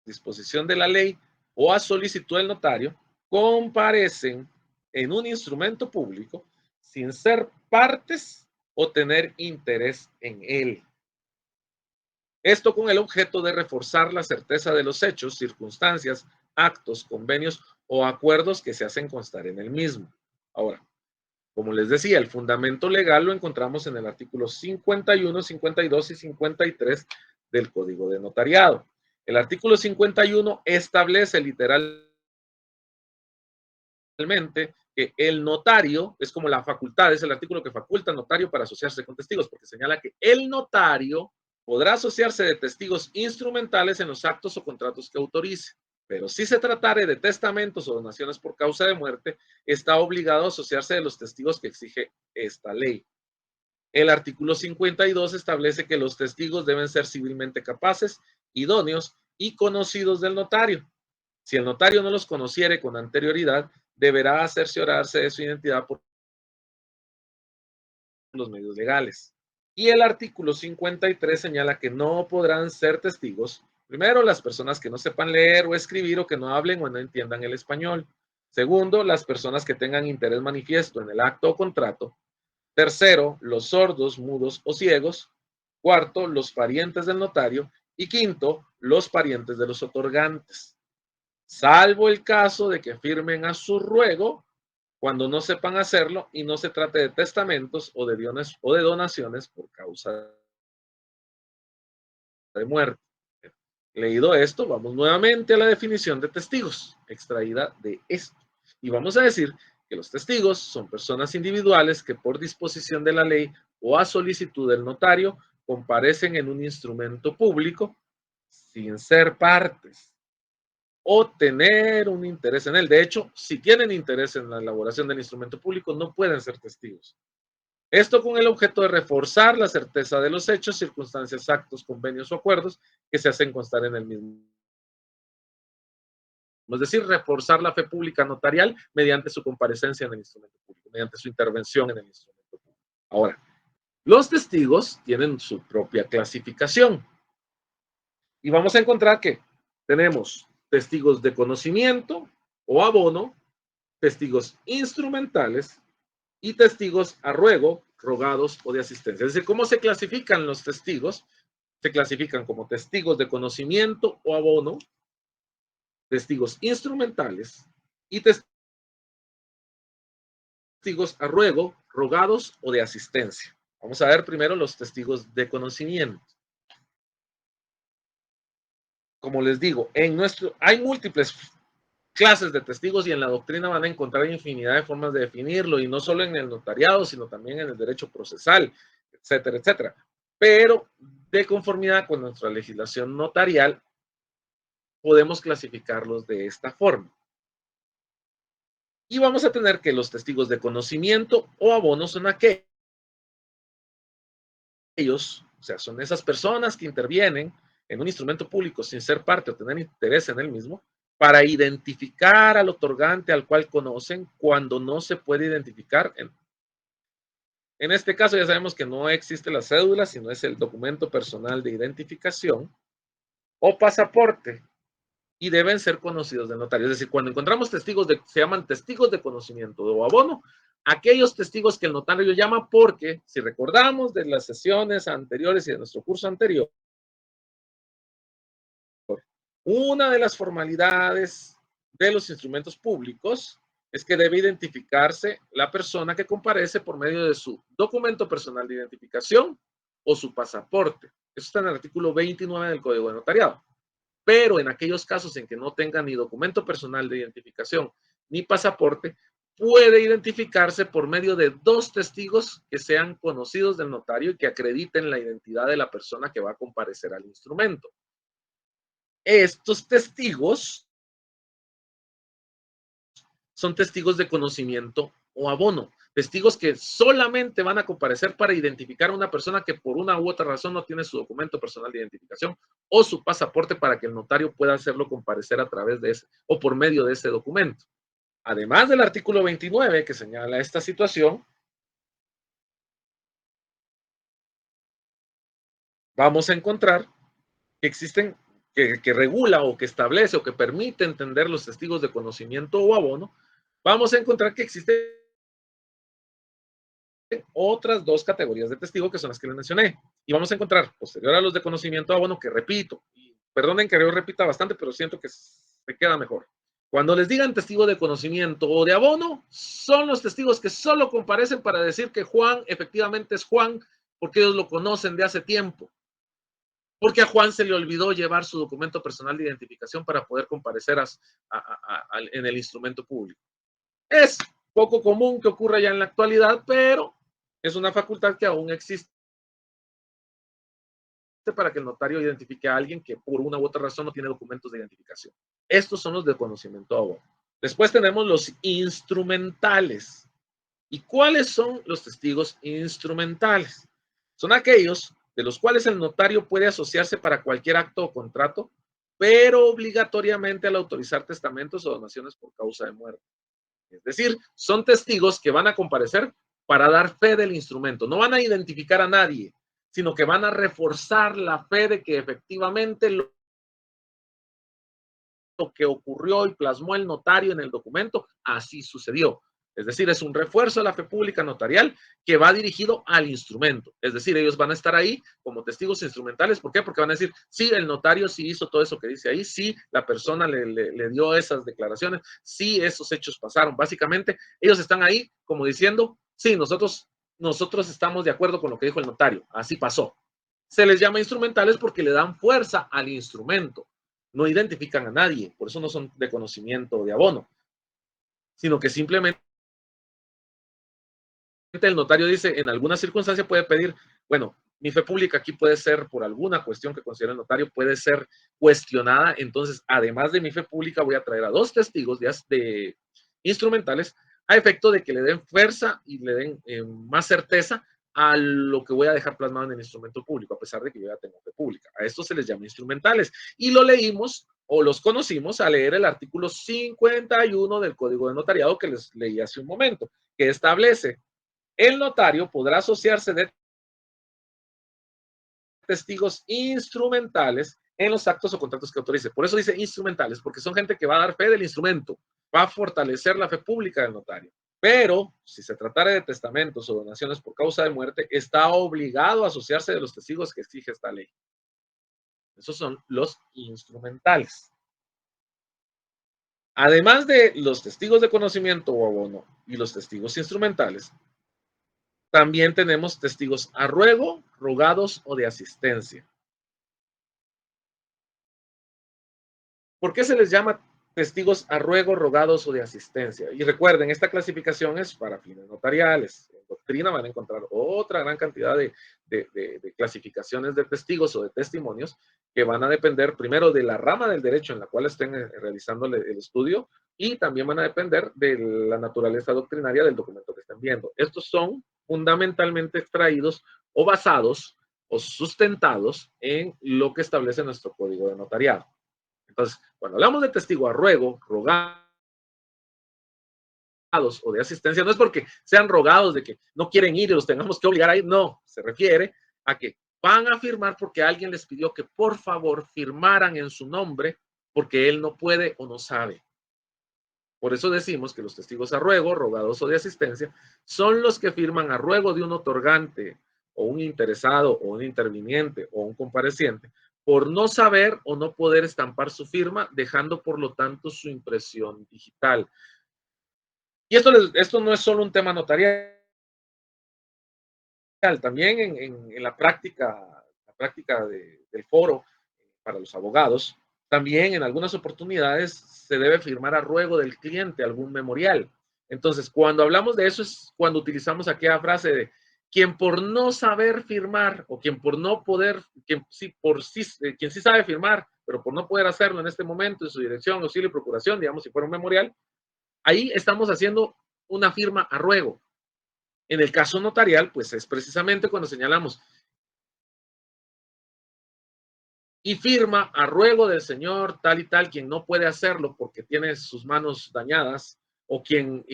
disposición de la ley o a solicitud del notario comparecen en un instrumento público sin ser partes o tener interés en él. Esto con el objeto de reforzar la certeza de los hechos, circunstancias, actos, convenios o acuerdos que se hacen constar en el mismo. Ahora, como les decía, el fundamento legal lo encontramos en el artículo 51, 52 y 53 del Código de Notariado. El artículo 51 establece literalmente que el notario es como la facultad, es el artículo que faculta al notario para asociarse con testigos, porque señala que el notario podrá asociarse de testigos instrumentales en los actos o contratos que autorice. Pero si se tratare de testamentos o donaciones por causa de muerte, está obligado a asociarse de los testigos que exige esta ley. El artículo 52 establece que los testigos deben ser civilmente capaces, idóneos y conocidos del notario. Si el notario no los conociere con anterioridad, deberá cerciorarse de su identidad por los medios legales. Y el artículo 53 señala que no podrán ser testigos, primero, las personas que no sepan leer o escribir o que no hablen o no entiendan el español. Segundo, las personas que tengan interés manifiesto en el acto o contrato. Tercero, los sordos, mudos o ciegos. Cuarto, los parientes del notario. Y quinto, los parientes de los otorgantes. Salvo el caso de que firmen a su ruego cuando no sepan hacerlo y no se trate de testamentos o de donaciones por causa de muerte. Leído esto, vamos nuevamente a la definición de testigos, extraída de esto. Y vamos a decir que los testigos son personas individuales que por disposición de la ley o a solicitud del notario comparecen en un instrumento público sin ser partes o tener un interés en él. De hecho, si tienen interés en la elaboración del instrumento público, no pueden ser testigos. Esto con el objeto de reforzar la certeza de los hechos, circunstancias, actos, convenios o acuerdos que se hacen constar en el mismo. Es decir, reforzar la fe pública notarial mediante su comparecencia en el instrumento público, mediante su intervención en el instrumento público. Ahora, los testigos tienen su propia clasificación. Y vamos a encontrar que tenemos testigos de conocimiento, o abono, testigos instrumentales y testigos a ruego, rogados o de asistencia. Es decir, ¿cómo se clasifican los testigos? Se clasifican como testigos de conocimiento o abono, testigos instrumentales y testigos a ruego, rogados o de asistencia. Vamos a ver primero los testigos de conocimiento. Como les digo, hay múltiples clases de testigos y en la doctrina van a encontrar infinidad de formas de definirlo, y no solo en el notariado, sino también en el derecho procesal, etcétera, etcétera. Pero de conformidad con nuestra legislación notarial, podemos clasificarlos de esta forma. Y vamos a tener que los testigos de conocimiento o abono son aquellos, o sea, son esas personas que intervienen en un instrumento público sin ser parte o tener interés en el mismo, para identificar al otorgante al cual conocen cuando no se puede identificar. En este caso ya sabemos que no existe la cédula, sino es el documento personal de identificación o pasaporte, y deben ser conocidos del notario. Es decir, cuando encontramos testigos se llaman testigos de conocimiento o abono, aquellos testigos que el notario llama, porque si recordamos de las sesiones anteriores y de nuestro curso anterior, una de las formalidades de los instrumentos públicos es que debe identificarse la persona que comparece por medio de su documento personal de identificación o su pasaporte. Eso está en el artículo 29 del Código de Notariado. Pero en aquellos casos en que no tenga ni documento personal de identificación ni pasaporte, puede identificarse por medio de dos testigos que sean conocidos del notario y que acrediten la identidad de la persona que va a comparecer al instrumento. Estos testigos son testigos de conocimiento o abono, testigos que solamente van a comparecer para identificar a una persona que por una u otra razón no tiene su documento personal de identificación o su pasaporte, para que el notario pueda hacerlo comparecer a través de ese o por medio de ese documento. Además del artículo 29 que señala esta situación, vamos a encontrar que existen, que regula o que establece o que permite entender los testigos de conocimiento o abono. Vamos a encontrar que existen otras dos categorías de testigo, que son las que les mencioné, y vamos a encontrar posterior a los de conocimiento o abono, que repito, y perdonen que yo repita bastante, pero siento que se queda mejor. Cuando les digan testigo de conocimiento o de abono, son los testigos que solo comparecen para decir que Juan efectivamente es Juan, porque ellos lo conocen de hace tiempo, porque a Juan se le olvidó llevar su documento personal de identificación para poder comparecer en el instrumento público. Es poco común que ocurra ya en la actualidad, pero es una facultad que aún existe para que el notario identifique a alguien que por una u otra razón no tiene documentos de identificación. Estos son los de conocimiento abono. Después tenemos los instrumentales. ¿Y cuáles son los testigos instrumentales? Son aquellos de los cuales el notario puede asociarse para cualquier acto o contrato, pero obligatoriamente al autorizar testamentos o donaciones por causa de muerte. Es decir, son testigos que van a comparecer para dar fe del instrumento. No van a identificar a nadie, sino que van a reforzar la fe de que efectivamente lo que ocurrió y plasmó el notario en el documento, así sucedió. Es decir, es un refuerzo de la fe pública notarial que va dirigido al instrumento. Es decir, ellos van a estar ahí como testigos instrumentales. ¿Por qué? Porque van a decir, sí, el notario sí hizo todo eso que dice ahí, sí, la persona le dio esas declaraciones, sí, esos hechos pasaron. Básicamente, ellos están ahí como diciendo, sí, nosotros estamos de acuerdo con lo que dijo el notario, así pasó. Se les llama instrumentales porque le dan fuerza al instrumento. No identifican a nadie, por eso no son de conocimiento o de abono, sino que simplemente el notario dice, en alguna circunstancia puede pedir, bueno, mi fe pública aquí puede ser, por alguna cuestión que considera el notario, puede ser cuestionada. Entonces, además de mi fe pública, voy a traer a dos testigos de instrumentales a efecto de que le den fuerza y le den más certeza a lo que voy a dejar plasmado en el instrumento público, a pesar de que yo ya tengo fe pública. A esto se les llama instrumentales. Y lo leímos o los conocimos a leer el artículo 51 del Código de Notariado que les leí hace un momento, que establece: el notario podrá asociarse de testigos instrumentales en los actos o contratos que autorice. Por eso dice instrumentales, porque son gente que va a dar fe del instrumento. va a fortalecer la fe pública del notario. Pero, si se tratara de testamentos o donaciones por causa de muerte, está obligado a asociarse de los testigos que exige esta ley. Esos son los instrumentales. Además de los testigos de conocimiento o abono y los testigos instrumentales, también tenemos testigos a ruego, rogados o de asistencia. ¿Por qué se les llama testigos a ruego, rogados o de asistencia? Y recuerden, esta clasificación es para fines notariales. En doctrina van a encontrar otra gran cantidad de clasificaciones de testigos o de testimonios que van a depender primero de la rama del derecho en la cual estén realizando el estudio y también van a depender de la naturaleza doctrinaria del documento que estén viendo. Estos son fundamentalmente extraídos o basados o sustentados en lo que establece nuestro código de notariado. Entonces, cuando hablamos de testigo a ruego, rogados o de asistencia, no es porque sean rogados de que no quieren ir y los tengamos que obligar a ir, no, se refiere a que van a firmar porque alguien les pidió que por favor firmaran en su nombre porque él no puede o no sabe. Por eso decimos que los testigos a ruego, rogados o de asistencia, son los que firman a ruego de un otorgante o un interesado o un interviniente o un compareciente por no saber o no poder estampar su firma, dejando por lo tanto su impresión digital. Y esto no es solo un tema notarial, también en la práctica del foro para los abogados, también en algunas oportunidades se debe firmar a ruego del cliente algún memorial. Entonces, cuando hablamos de eso es cuando utilizamos aquella frase de quien por no saber firmar o quien por no poder, quien sí sabe firmar, pero por no poder hacerlo en este momento en su dirección, auxilio y procuración, digamos, si fuera un memorial, ahí estamos haciendo una firma a ruego. En el caso notarial, pues es precisamente cuando señalamos y firma a ruego del señor tal y tal, quien no puede hacerlo porque tiene sus manos dañadas o quien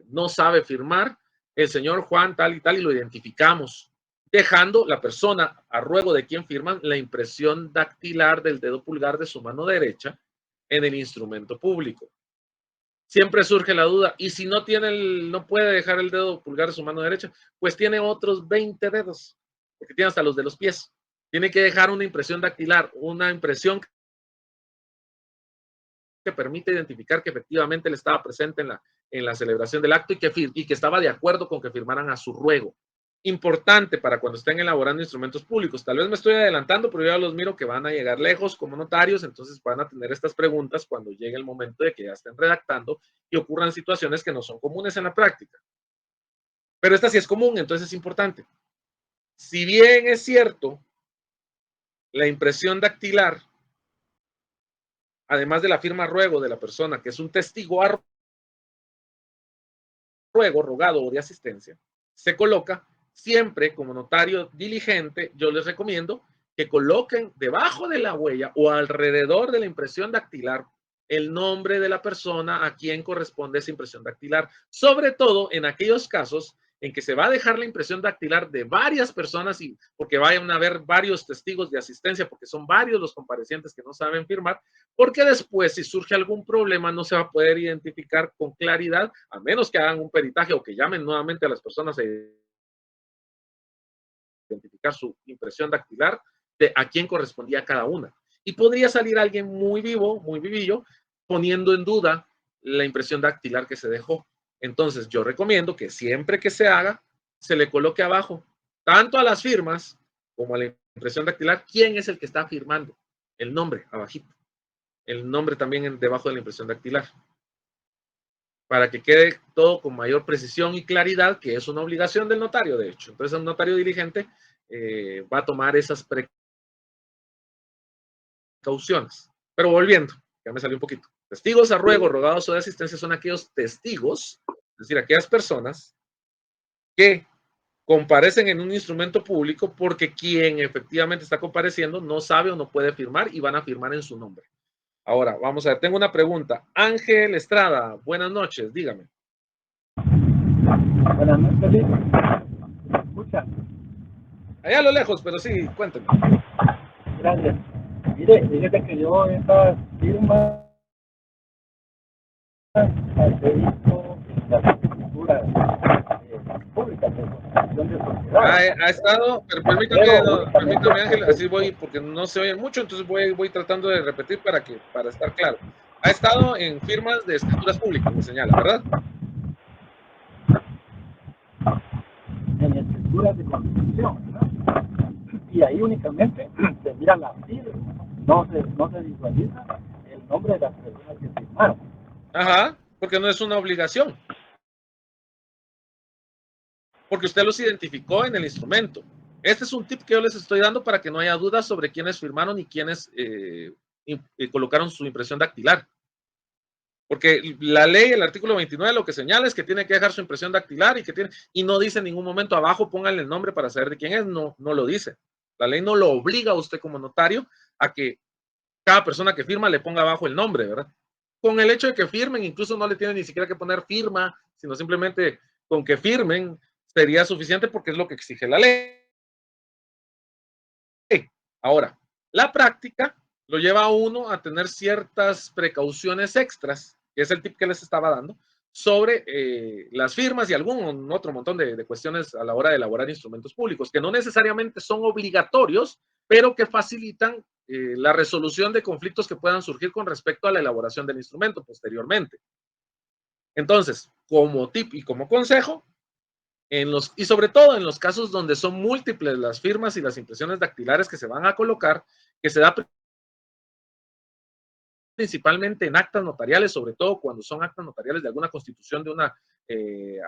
no sabe firmar, el señor Juan tal y lo identificamos, dejando la persona a ruego de quien firman la impresión dactilar del dedo pulgar de su mano derecha en el instrumento público. Siempre surge la duda, y si no no puede dejar el dedo pulgar de su mano derecha, pues tiene otros 20 dedos, porque tiene hasta los de los pies. Tiene que dejar una impresión dactilar, una impresión que permite identificar que efectivamente él estaba presente en la celebración del acto y que estaba de acuerdo con que firmaran a su ruego. Importante para cuando estén elaborando instrumentos públicos. Tal vez me estoy adelantando, pero yo ya los miro que van a llegar lejos como notarios, entonces van a tener estas preguntas cuando llegue el momento de que ya estén redactando y ocurran situaciones que no son comunes en la práctica. Pero esta sí es común, entonces es importante. Si bien es cierto, la impresión dactilar, además de la firma a ruego de la persona que es un testigo a ruego, rogado o de asistencia, se coloca siempre como notario diligente. Yo les recomiendo que coloquen debajo de la huella o alrededor de la impresión dactilar el nombre de la persona a quien corresponde esa impresión dactilar, sobre todo en aquellos casos en que se va a dejar la impresión dactilar de varias personas y porque vayan a haber varios testigos de asistencia, porque son varios los comparecientes que no saben firmar, porque después si surge algún problema no se va a poder identificar con claridad, a menos que hagan un peritaje o que llamen nuevamente a las personas a identificar su impresión dactilar de a quién correspondía cada una. Y podría salir alguien muy vivo, muy vivillo, poniendo en duda la impresión dactilar que se dejó. Entonces, yo recomiendo que siempre que se haga, se le coloque abajo, tanto a las firmas como a la impresión dactilar, quién es el que está firmando, el nombre abajito, el nombre también debajo de la impresión dactilar, para que quede todo con mayor precisión y claridad, que es una obligación del notario, de hecho. Entonces, un notario diligente va a tomar esas precauciones. Pero volviendo, ya me salió un poquito. Testigos a ruego, rogados o de asistencia son aquellos testigos, es decir, aquellas personas que comparecen en un instrumento público porque quien efectivamente está compareciendo no sabe o no puede firmar y van a firmar en su nombre. Ahora, vamos a ver, tengo una pregunta. Ángel Estrada, buenas noches, dígame. Buenas noches, ¿me escucha? Allá a lo lejos, pero sí, cuénteme. Gracias. Mire, fíjate que yo esta firma he visto las escrituras públicas de constitución de sociedad. Ha estado, pero permítame Ángel, así voy, porque no se oye mucho, entonces voy tratando de repetir para estar claro. Ha estado en firmas de escrituras públicas, me señala, ¿verdad? En escrituras de constitución, ¿verdad? Y ahí únicamente se mira la firma, no se visualiza el nombre de las personas que firmaron. Ajá, porque no es una obligación. Porque usted los identificó en el instrumento. Este es un tip que yo les estoy dando para que no haya dudas sobre quiénes firmaron y quiénes colocaron su impresión dactilar. Porque la ley, el artículo 29, lo que señala es que tiene que dejar su impresión dactilar y no dice en ningún momento abajo pónganle el nombre para saber de quién es, no lo dice. La ley no lo obliga a usted como notario a que cada persona que firma le ponga abajo el nombre, ¿verdad? Con el hecho de que firmen, incluso no le tienen ni siquiera que poner firma, sino simplemente con que firmen sería suficiente porque es lo que exige la ley. Ahora, la práctica lo lleva a uno a tener ciertas precauciones extras, que es el tip que les estaba dando, sobre las firmas y algún otro montón de cuestiones a la hora de elaborar instrumentos públicos, que no necesariamente son obligatorios, pero que facilitan la resolución de conflictos que puedan surgir con respecto a la elaboración del instrumento posteriormente. Entonces, como tip y como consejo, y sobre todo en los casos donde son múltiples las firmas y las impresiones dactilares que se van a colocar, que se da principalmente en actas notariales, sobre todo cuando son actas notariales de alguna constitución de una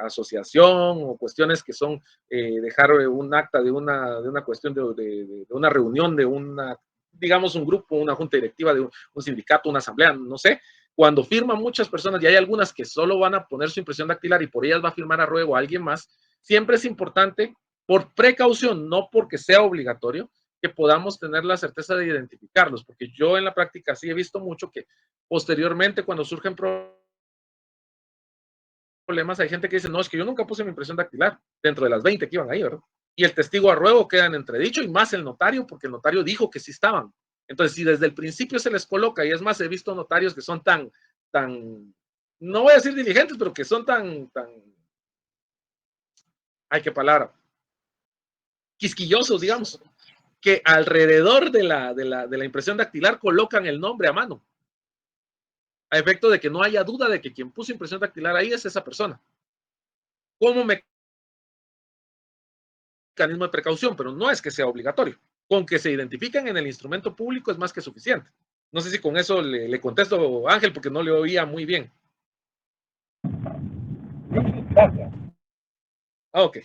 asociación o cuestiones que son dejar un acta de una cuestión de una reunión, de una, digamos, un grupo, una junta directiva de un sindicato, una asamblea, no sé. Cuando firman muchas personas y hay algunas que solo van a poner su impresión dactilar y por ellas va a firmar a ruego a alguien más, siempre es importante, por precaución, no porque sea obligatorio, que podamos tener la certeza de identificarlos, porque yo en la práctica sí he visto mucho que posteriormente cuando surgen problemas hay gente que dice, no, es que yo nunca puse mi impresión dactilar dentro de las 20 que iban ahí, ¿verdad? Y el testigo a ruego queda en entredicho y más el notario, porque el notario dijo que sí estaban. Entonces, si desde el principio se les coloca, y es más, he visto notarios que son tan, no voy a decir diligentes, pero que son tan, ay, qué palabra, quisquillosos, digamos, que alrededor de la impresión dactilar colocan el nombre a mano, a efecto de que no haya duda de que quien puso impresión dactilar ahí es esa persona. Como mecanismo de precaución, pero no es que sea obligatorio. Con que se identifiquen en el instrumento público es más que suficiente. No sé si con eso le contesto, Ángel, porque no le oía muy bien. Sí, gracias. Ok.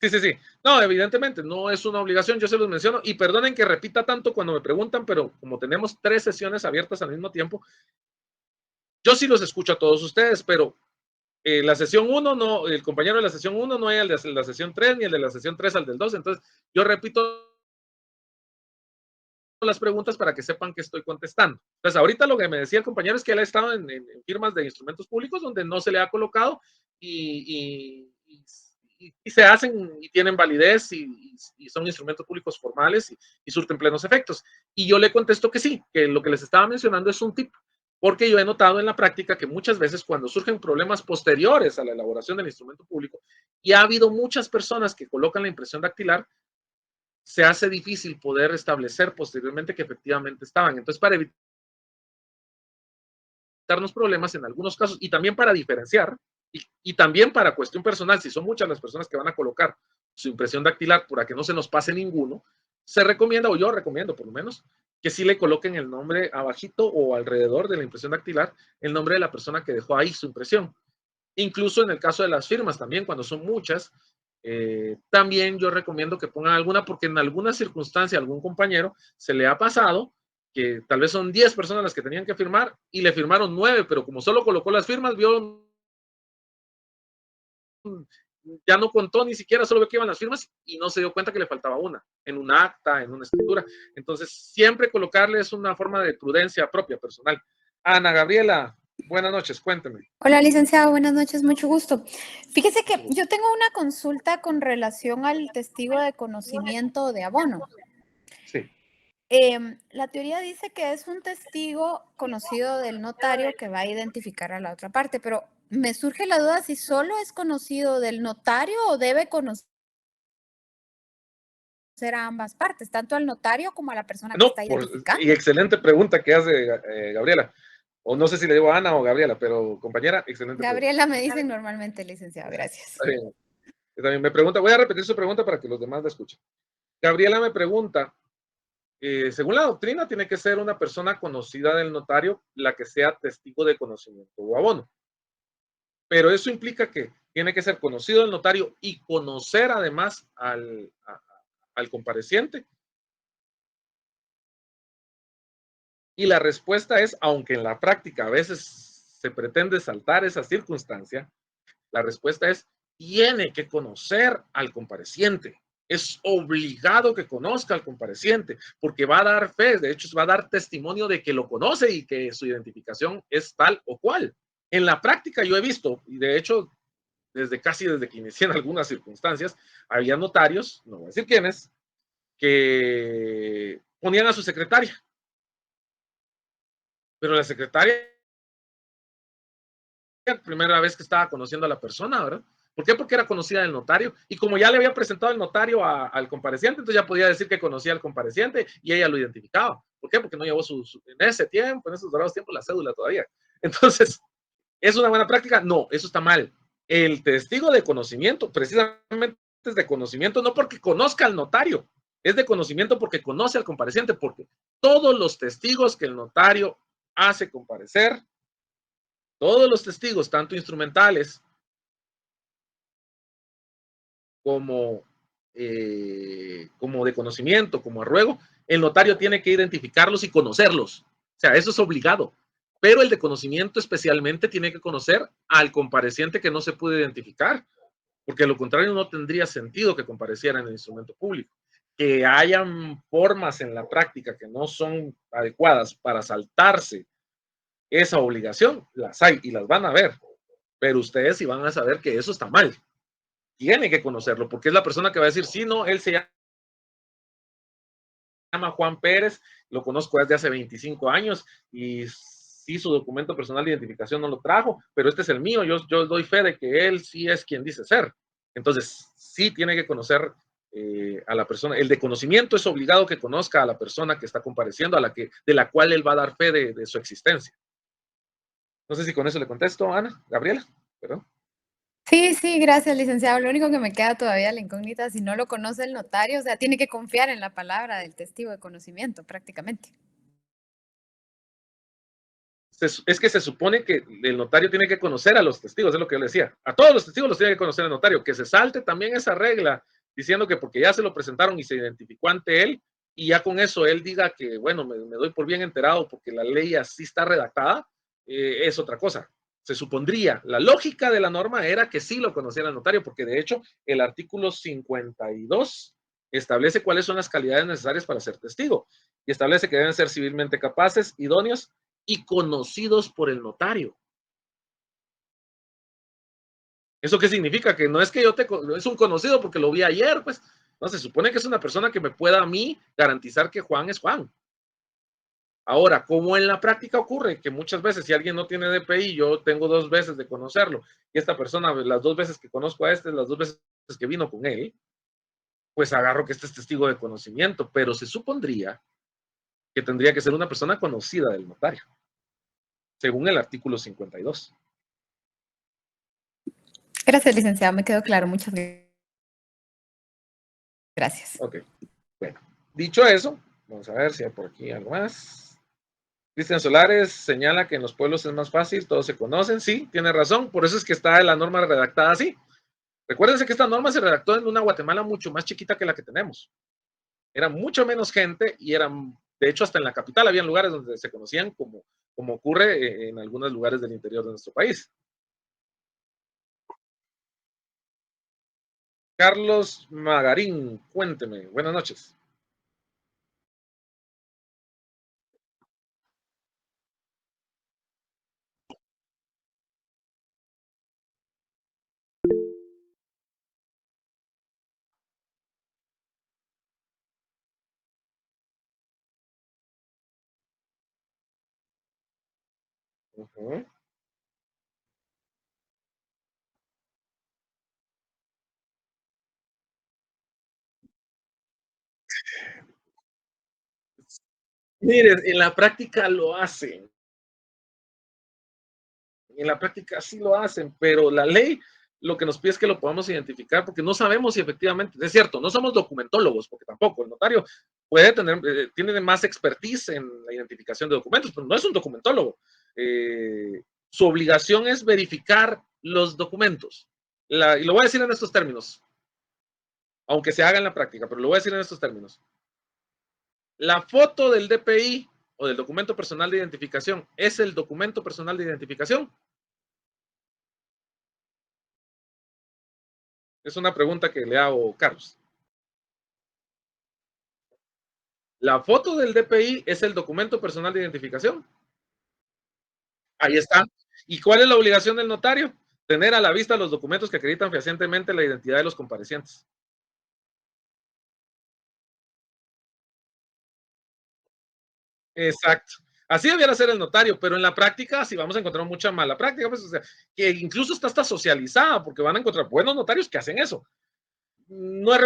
Sí. No, evidentemente, no es una obligación, yo se los menciono, y perdonen que repita tanto cuando me preguntan, pero como tenemos 3 sesiones abiertas al mismo tiempo, yo sí los escucho a todos ustedes, pero la sesión 1, no, el compañero de la sesión 1 no es el de la sesión 3, ni el de la sesión 3 al del 2, entonces yo repito las preguntas para que sepan que estoy contestando. Entonces, ahorita lo que me decía el compañero es que él ha estado en firmas de instrumentos públicos donde no se le ha colocado y se hacen y tienen validez y son instrumentos públicos formales y surten plenos efectos. Y yo le contesto que sí, que lo que les estaba mencionando es un tip, porque yo he notado en la práctica que muchas veces cuando surgen problemas posteriores a la elaboración del instrumento público y ha habido muchas personas que colocan la impresión dactilar, se hace difícil poder establecer posteriormente que efectivamente estaban. Entonces, para evitarnos problemas en algunos casos y también para diferenciar y también para cuestión personal, si son muchas las personas que van a colocar su impresión dactilar para que no se nos pase ninguno, se recomienda, o yo recomiendo por lo menos, que sí le coloquen el nombre abajito o alrededor de la impresión dactilar, el nombre de la persona que dejó ahí su impresión. Incluso en el caso de las firmas también, cuando son muchas, también yo recomiendo que pongan alguna, porque en alguna circunstancia algún compañero se le ha pasado que tal vez son 10 personas las que tenían que firmar y le firmaron 9, pero como solo colocó las firmas, vio, ya no contó ni siquiera, solo vio que iban las firmas y no se dio cuenta que le faltaba una, en un acta, en una escritura. Entonces, siempre colocarle es una forma de prudencia propia, personal. Ana Gabriela, buenas noches, cuénteme. Hola, licenciado, buenas noches, mucho gusto. Fíjese que yo tengo una consulta con relación al testigo de conocimiento de abono. Sí. La teoría dice que es un testigo conocido del notario que va a identificar a la otra parte, pero me surge la duda si solo es conocido del notario o debe conocer a ambas partes, tanto al notario como a la persona que No, está y identificando. excelente pregunta que hace Gabriela. O no sé si le digo Ana o Gabriela, pero compañera, excelente pregunta. Gabriela me dicen normalmente, licenciado, gracias. Está bien. También me pregunta, voy a repetir su pregunta para que los demás la escuchen. Gabriela me pregunta, según la doctrina, tiene que ser una persona conocida del notario la que sea testigo de conocimiento o abono. Pero eso implica que tiene que ser conocido del notario y conocer además al compareciente. Y la respuesta es, aunque en la práctica a veces se pretende saltar esa circunstancia, la respuesta es, tiene que conocer al compareciente. Es obligado que conozca al compareciente, porque va a dar fe, de hecho va a dar testimonio de que lo conoce y que su identificación es tal o cual. En la práctica yo he visto, y de hecho desde que inicié en algunas circunstancias, había notarios, no voy a decir quiénes, que ponían a su secretaria, pero la secretaria primera vez que estaba conociendo a la persona, ¿verdad? ¿Por qué? Porque era conocida del notario. Y como ya le había presentado el notario al compareciente, entonces ya podía decir que conocía al compareciente y ella lo identificaba. ¿Por qué? Porque no llevó en ese tiempo, en esos dorados tiempos, la cédula todavía. Entonces, ¿es una buena práctica? No, eso está mal. El testigo de conocimiento, precisamente es de conocimiento, no porque conozca al notario, es de conocimiento porque conoce al compareciente, porque todos los testigos que el notario hace comparecer, todos los testigos, tanto instrumentales como, como de conocimiento, como a ruego, el notario tiene que identificarlos y conocerlos. O sea, eso es obligado. Pero el de conocimiento especialmente tiene que conocer al compareciente que no se puede identificar, porque de lo contrario no tendría sentido que compareciera en el instrumento público. Que hayan formas en la práctica que no son adecuadas para saltarse esa obligación, las hay y las van a ver, pero ustedes sí van a saber que eso está mal. Tiene que conocerlo, porque es la persona que va a decir, sí, no, él se llama Juan Pérez, lo conozco desde hace 25 años y sí, su documento personal de identificación no lo trajo, pero este es el mío, yo doy fe de que él sí es quien dice ser. Entonces, sí tiene que conocer a la persona. El de conocimiento es obligado que conozca a la persona que está compareciendo, de la cual él va a dar fe de su existencia. No sé si con eso le contesto, Ana, Gabriela, perdón. Sí, sí, gracias, licenciado. Lo único que me queda todavía la incógnita, si no lo conoce el notario, o sea, tiene que confiar en la palabra del testigo de conocimiento, prácticamente. Es que se supone que el notario tiene que conocer a los testigos, es lo que yo le decía. A todos los testigos los tiene que conocer el notario. Que se salte también esa regla, diciendo que porque ya se lo presentaron y se identificó ante él, y ya con eso él diga que, bueno, me doy por bien enterado porque la ley así está redactada, es otra cosa. Se supondría, la lógica de la norma era que sí lo conociera el notario, porque de hecho el artículo 52 establece cuáles son las calidades necesarias para ser testigo y establece que deben ser civilmente capaces, idóneos y conocidos por el notario. ¿Eso qué significa? Que no es que es un conocido porque lo vi ayer, pues. No, se supone que es una persona que me pueda a mí garantizar que Juan es Juan. Ahora, ¿cómo en la práctica ocurre? Que muchas veces si alguien no tiene DPI, yo tengo 2 veces de conocerlo, y esta persona, las 2 veces que conozco a las 2 veces que vino con él, pues agarro que este es testigo de conocimiento, pero se supondría que tendría que ser una persona conocida del notario, según el artículo 52. Gracias, licenciado, me quedó claro. Muchas gracias. Ok, bueno, dicho eso, vamos a ver si hay por aquí algo más. Cristian Solares señala que en los pueblos es más fácil, todos se conocen. Sí, tiene razón, por eso es que está la norma redactada así. Recuérdense que esta norma se redactó en una Guatemala mucho más chiquita que la que tenemos. Era mucho menos gente y eran, de hecho, hasta en la capital había lugares donde se conocían como ocurre en algunos lugares del interior de nuestro país. Carlos Magarín, cuénteme. Buenas noches. Ujú. Mire, en la práctica lo hacen. En la práctica sí lo hacen, pero la ley lo que nos pide es que lo podamos identificar porque no sabemos si efectivamente, es cierto, no somos documentólogos, porque tampoco el notario puede tener, tiene más expertise en la identificación de documentos, pero no es un documentólogo. Su obligación es verificar los documentos. Y lo voy a decir en estos términos, aunque se haga en la práctica, pero lo voy a decir en estos términos. La foto del DPI o del documento personal de identificación es el documento personal de identificación. Es una pregunta que le hago, Carlos. La foto del DPI es el documento personal de identificación. Ahí está. ¿Y cuál es la obligación del notario? Tener a la vista los documentos que acreditan fehacientemente la identidad de los comparecientes. Exacto. Así debiera ser el notario, pero en la práctica, si vamos a encontrar mucha mala práctica, pues, o sea, que incluso está hasta socializada, porque van a encontrar buenos notarios que hacen eso. No es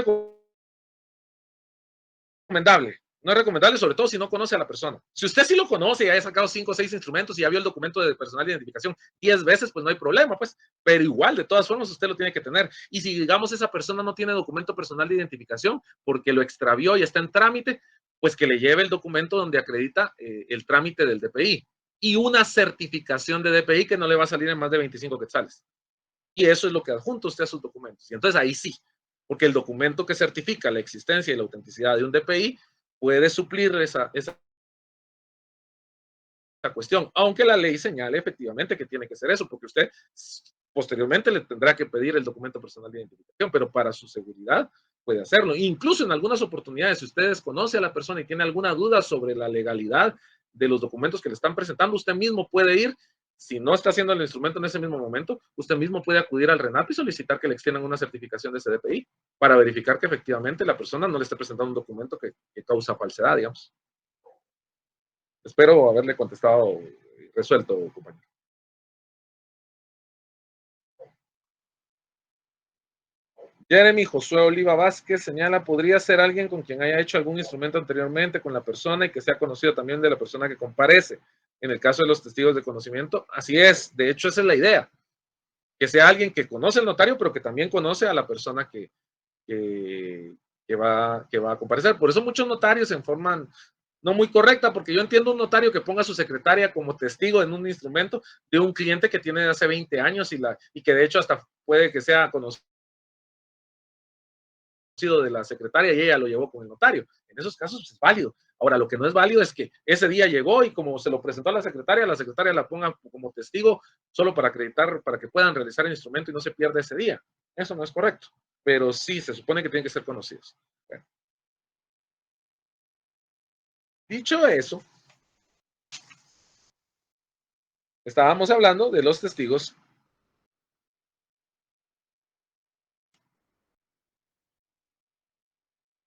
recomendable. No es recomendable, sobre todo si no conoce a la persona. Si usted sí lo conoce y ha sacado 5 o 6 instrumentos y ya vio el documento de personal de identificación 10 veces, pues no hay problema, pues. Pero igual, de todas formas, usted lo tiene que tener. Y si, digamos, esa persona no tiene documento personal de identificación porque lo extravió y está en trámite, pues que le lleve el documento donde acredita el trámite del DPI y una certificación de DPI que no le va a salir en más de 25 quetzales. Y eso es lo que adjunta usted a sus documentos. Y entonces ahí sí, porque el documento que certifica la existencia y la autenticidad de un DPI puede suplir esa cuestión, aunque la ley señale efectivamente que tiene que ser eso, porque usted posteriormente le tendrá que pedir el documento personal de identificación, pero para su seguridad puede hacerlo. Incluso en algunas oportunidades, si usted desconoce a la persona y tiene alguna duda sobre la legalidad de los documentos que le están presentando, usted mismo puede ir, si no está haciendo el instrumento en ese mismo momento, usted mismo puede acudir al RENAP y solicitar que le extiendan una certificación de ese DPI para verificar que efectivamente la persona no le está presentando un documento que causa falsedad, digamos. Espero haberle contestado resuelto, compañero. Jeremy Josué Oliva Vázquez señala, podría ser alguien con quien haya hecho algún instrumento anteriormente con la persona y que sea conocido también de la persona que comparece. En el caso de los testigos de conocimiento, así es. De hecho, esa es la idea. Que sea alguien que conoce al notario, pero que también conoce a la persona que va a comparecer. Por eso muchos notarios se forman no muy correcta, porque yo entiendo un notario que ponga a su secretaria como testigo en un instrumento de un cliente que tiene hace 20 años y que de hecho hasta puede que sea conocido de la secretaria y ella lo llevó con el notario. En esos casos pues, es válido. Ahora, lo que no es válido es que ese día llegó y como se lo presentó a la secretaria la ponga como testigo solo para acreditar, para que puedan realizar el instrumento y no se pierda ese día. Eso no es correcto, pero sí se supone que tienen que ser conocidos. Bueno. Dicho eso, estábamos hablando de los testigos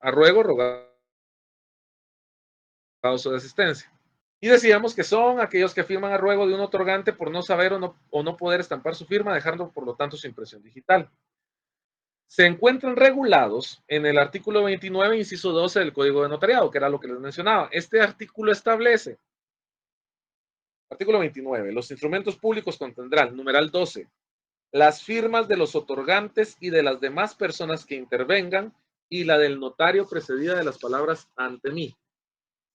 a ruego, rogado su asistencia. Y decíamos que son aquellos que firman a ruego de un otorgante por no saber o no poder estampar su firma, dejando por lo tanto su impresión digital. Se encuentran regulados en el artículo 29, inciso 12 del Código de Notariado, que era lo que les mencionaba. Este artículo establece, artículo 29, los instrumentos públicos contendrán, numeral 12, las firmas de los otorgantes y de las demás personas que intervengan y la del notario precedida de las palabras ante mí.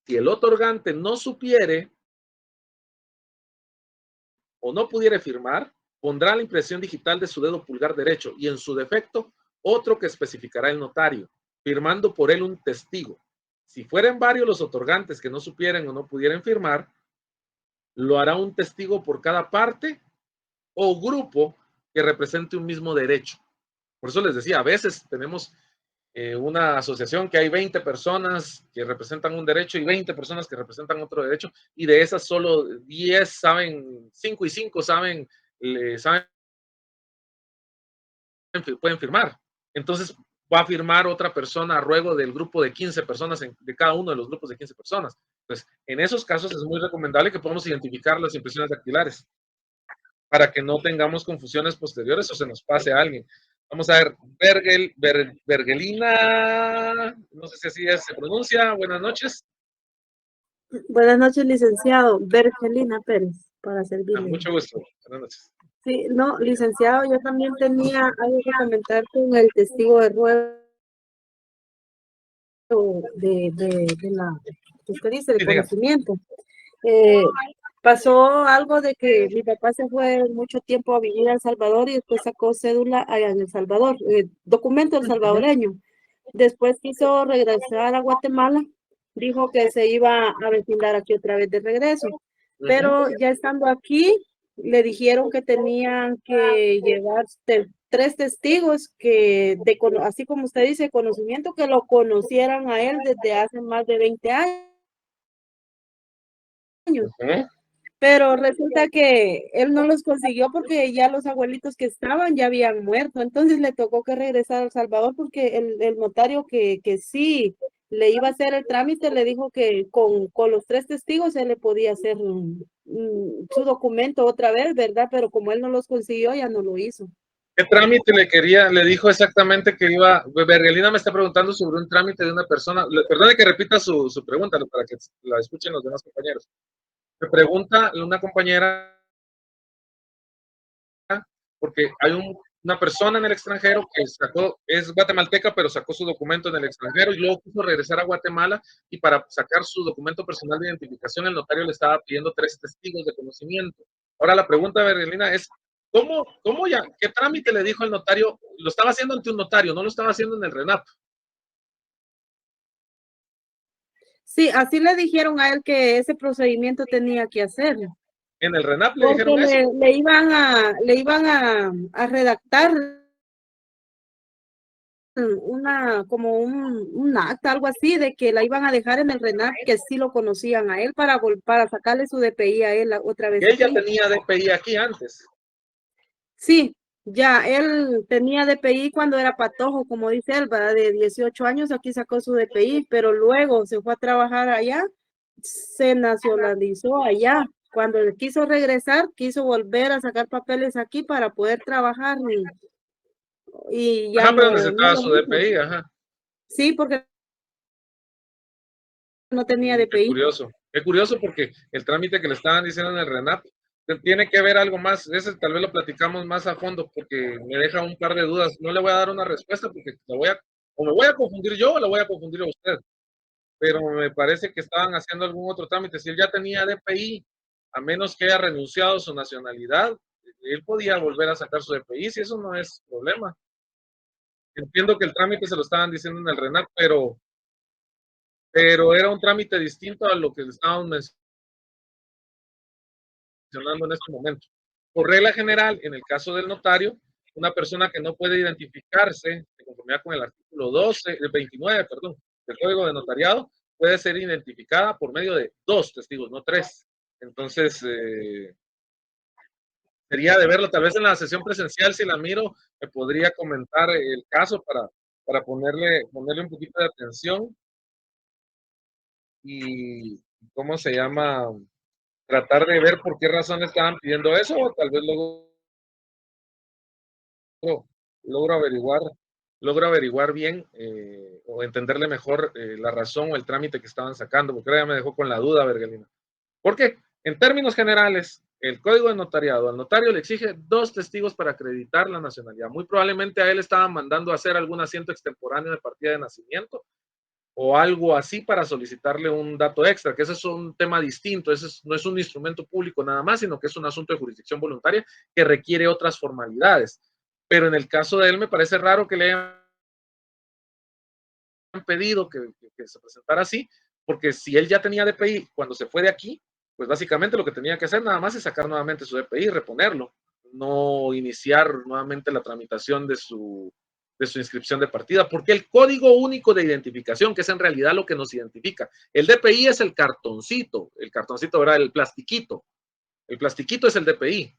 Si el otorgante no supiere o no pudiere firmar, pondrá la impresión digital de su dedo pulgar derecho y en su defecto otro que especificará el notario, firmando por él un testigo. Si fueren varios los otorgantes que no supieren o no pudieran firmar, lo hará un testigo por cada parte o grupo que represente un mismo derecho. Por eso les decía, a veces tenemos una asociación que hay 20 personas que representan un derecho y 20 personas que representan otro derecho, y de esas solo 10 saben, 5 y 5 saben, pueden firmar. Entonces va a firmar otra persona a ruego del grupo de 15 personas, de cada uno de los grupos de 15 personas. Entonces, en esos casos es muy recomendable que podamos identificar las impresiones dactilares para que no tengamos confusiones posteriores o se nos pase a alguien. Vamos a ver, Bergelina, no sé si así se pronuncia. Buenas noches. Buenas noches, licenciado. Bergelina Pérez, para servirle. Mucho gusto. Buenas noches. Sí, no, licenciado, yo también tenía algo que comentar con el testigo de rueda de la, usted dice, de conocimiento. Pasó algo de que mi papá se fue mucho tiempo a vivir a El Salvador y después sacó cédula allá en El Salvador, documento del salvadoreño. Después quiso regresar a Guatemala, dijo que se iba a vecindar aquí otra vez de regreso, pero ya estando aquí, le dijeron que tenían que llevar 3 testigos que, así como usted dice, conocimiento, que lo conocieran a él desde hace más de 20 años. Pero resulta que él no los consiguió porque ya los abuelitos que estaban ya habían muerto. Entonces le tocó que regresar a El Salvador porque el notario que sí le iba a hacer el trámite le dijo que con los 3 testigos él le podía hacer su documento otra vez, ¿verdad? Pero como él no los consiguió, ya no lo hizo. ¿Qué trámite le dijo exactamente que iba? Bergelina me está preguntando sobre un trámite de una persona. Perdone que repita su pregunta para que la escuchen los demás compañeros. Me pregunta una compañera, porque hay una persona en el extranjero que es guatemalteca, pero sacó su documento en el extranjero y luego quiso regresar a Guatemala y para sacar su documento personal de identificación el notario le estaba pidiendo 3 testigos de conocimiento. Ahora la pregunta, Bergelina, es ¿qué trámite le dijo el notario? Lo estaba haciendo ante un notario, no lo estaba haciendo en el RENAP. Sí, así le dijeron a él que ese procedimiento tenía que hacer. En el RENAP le dijeron eso. Le iban a redactar como un acta, algo así, de que la iban a dejar en el RENAP, que sí lo conocían a él para sacarle su DPI a él otra vez. Él ya tenía DPI aquí antes. Sí, ya, él tenía DPI cuando era patojo, como dice él, ¿verdad? De 18 años, aquí sacó su DPI, pero luego se fue a trabajar allá, se nacionalizó allá. Cuando quiso regresar, quiso volver a sacar papeles aquí para poder trabajar y ya pero necesitaba su DPI, ajá. Sí, porque no tenía DPI. Qué curioso porque el trámite que le estaban diciendo en el RENAP tiene que ver algo más, ese tal vez lo platicamos más a fondo porque me deja un par de dudas. No le voy a dar una respuesta porque me voy a confundir yo o la voy a confundir a usted. Pero me parece que estaban haciendo algún otro trámite. Si él ya tenía DPI, a menos que haya renunciado a su nacionalidad, él podía volver a sacar su DPI, si eso no es problema. Entiendo que el trámite se lo estaban diciendo en el RENAP, pero era un trámite distinto a lo que le estaban mencionando en este momento. Por regla general, en el caso del notario, una persona que no puede identificarse de conformidad con el artículo 29, del Código de Notariado, puede ser identificada por medio de 2 testigos, no 3. Entonces, sería de verlo, tal vez en la sesión presencial, si la miro, me podría comentar el caso para ponerle un poquito de atención y, ¿cómo se llama? Tratar de ver por qué razón estaban pidiendo eso, o tal vez logro averiguar bien o entenderle mejor la razón o el trámite que estaban sacando, porque ahora ya me dejó con la duda, Bergelina. Porque en términos generales, el Código de Notariado, al notario le exige 2 testigos para acreditar la nacionalidad. Muy probablemente a él estaban mandando a hacer algún asiento extemporáneo de partida de nacimiento o algo así para solicitarle un dato extra, que ese es un tema distinto, no es un instrumento público nada más, sino que es un asunto de jurisdicción voluntaria que requiere otras formalidades. Pero en el caso de él me parece raro que le hayan pedido que se presentara así, porque si él ya tenía DPI cuando se fue de aquí, pues básicamente lo que tenía que hacer nada más es sacar nuevamente su DPI y reponerlo, no iniciar nuevamente la tramitación de su inscripción de partida, porque el código único de identificación, que es en realidad lo que nos identifica, el DPI es el cartoncito, ¿verdad? El plastiquito es el DPI.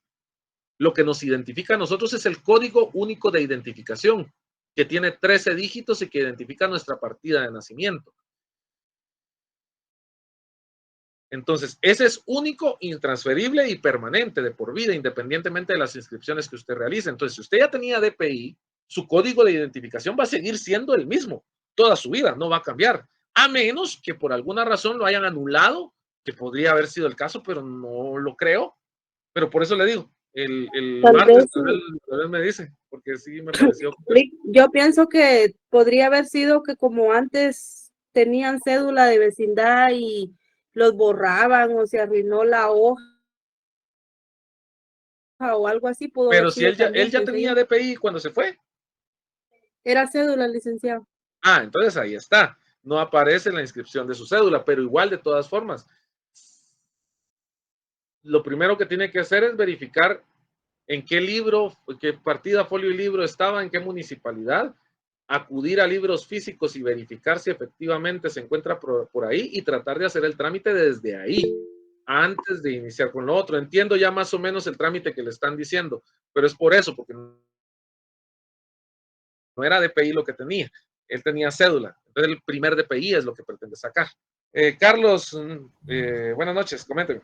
Lo que nos identifica a nosotros es el código único de identificación, que tiene 13 dígitos y que identifica nuestra partida de nacimiento. Entonces, ese es único, intransferible y permanente de por vida, independientemente de las inscripciones que usted realice. Entonces, si usted ya tenía DPI, su código de identificación va a seguir siendo el mismo toda su vida, no va a cambiar, a menos que por alguna razón lo hayan anulado, que podría haber sido el caso, pero no lo creo. Pero por eso le digo, el Tal martes vez, tal vez me dice, porque sí me pareció. yo pienso que podría haber sido que como antes tenían cédula de vecindad y los borraban o se arruinó la hoja o algo así, pudo haber Pero si sido él también, ya pensé tenía yo. DPI cuando se fue. Era cédula, licenciado. Ah, entonces ahí está. No aparece en la inscripción de su cédula, pero igual de todas formas. Lo primero que tiene que hacer es verificar en qué libro, qué partida, folio y libro estaba, en qué municipalidad, acudir a libros físicos y verificar si efectivamente se encuentra por ahí y tratar de hacer el trámite desde ahí, antes de iniciar con lo otro. Entiendo ya más o menos el trámite que le están diciendo, pero es por eso, porque no era DPI lo que tenía, él tenía cédula. Entonces el primer DPI es lo que pretende sacar. Carlos, buenas noches, coménteme.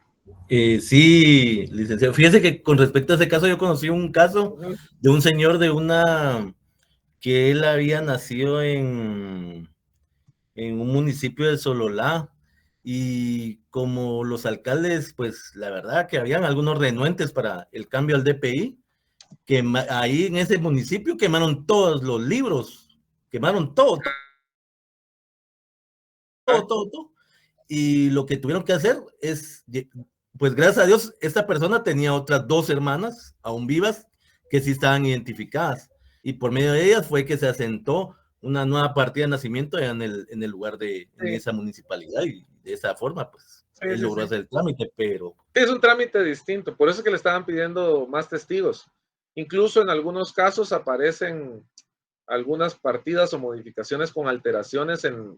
Sí, licenciado. Fíjese que con respecto a ese caso, yo conocí un caso de un señor que él había nacido en un municipio de Sololá, y como los alcaldes, pues la verdad que habían algunos renuentes para el cambio al DPI, que ahí en ese municipio quemaron todos los libros, quemaron todo. Y lo que tuvieron que hacer es, pues gracias a Dios, esta persona tenía otras 2 hermanas aún vivas que sí estaban identificadas, y por medio de ellas fue que se asentó una nueva partida de nacimiento en el lugar en esa municipalidad, y de esa forma pues él logró hacer el trámite, pero... Es un trámite distinto, por eso es que le estaban pidiendo más testigos. Incluso en algunos casos aparecen algunas partidas o modificaciones con alteraciones en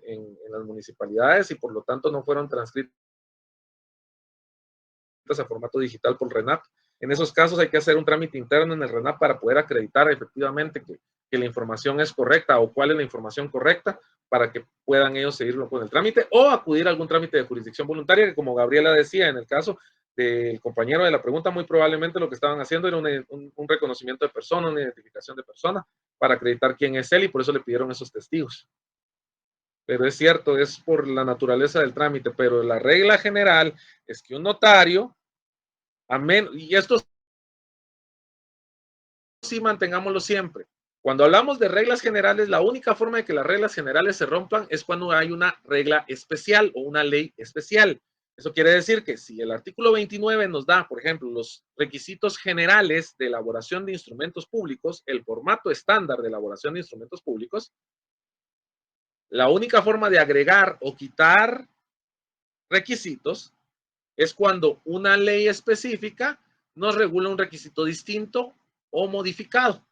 las municipalidades y por lo tanto no fueron transcritas a formato digital por RENAP. En esos casos hay que hacer un trámite interno en el RENAP para poder acreditar efectivamente que la información es correcta o cuál es la información correcta para que puedan ellos seguirlo con el trámite o acudir a algún trámite de jurisdicción voluntaria, que como Gabriela decía, en el caso del compañero de la pregunta, muy probablemente lo que estaban haciendo era un reconocimiento de persona, una identificación de persona para acreditar quién es él y por eso le pidieron esos testigos. Pero es cierto, es por la naturaleza del trámite, pero la regla general es que un notario, y esto sí mantengámoslo siempre. Cuando hablamos de reglas generales, la única forma de que las reglas generales se rompan es cuando hay una regla especial o una ley especial. Eso quiere decir que si el artículo 29 nos da, por ejemplo, los requisitos generales de elaboración de instrumentos públicos, el formato estándar de elaboración de instrumentos públicos, la única forma de agregar o quitar requisitos es cuando una ley específica nos regula un requisito distinto o modificado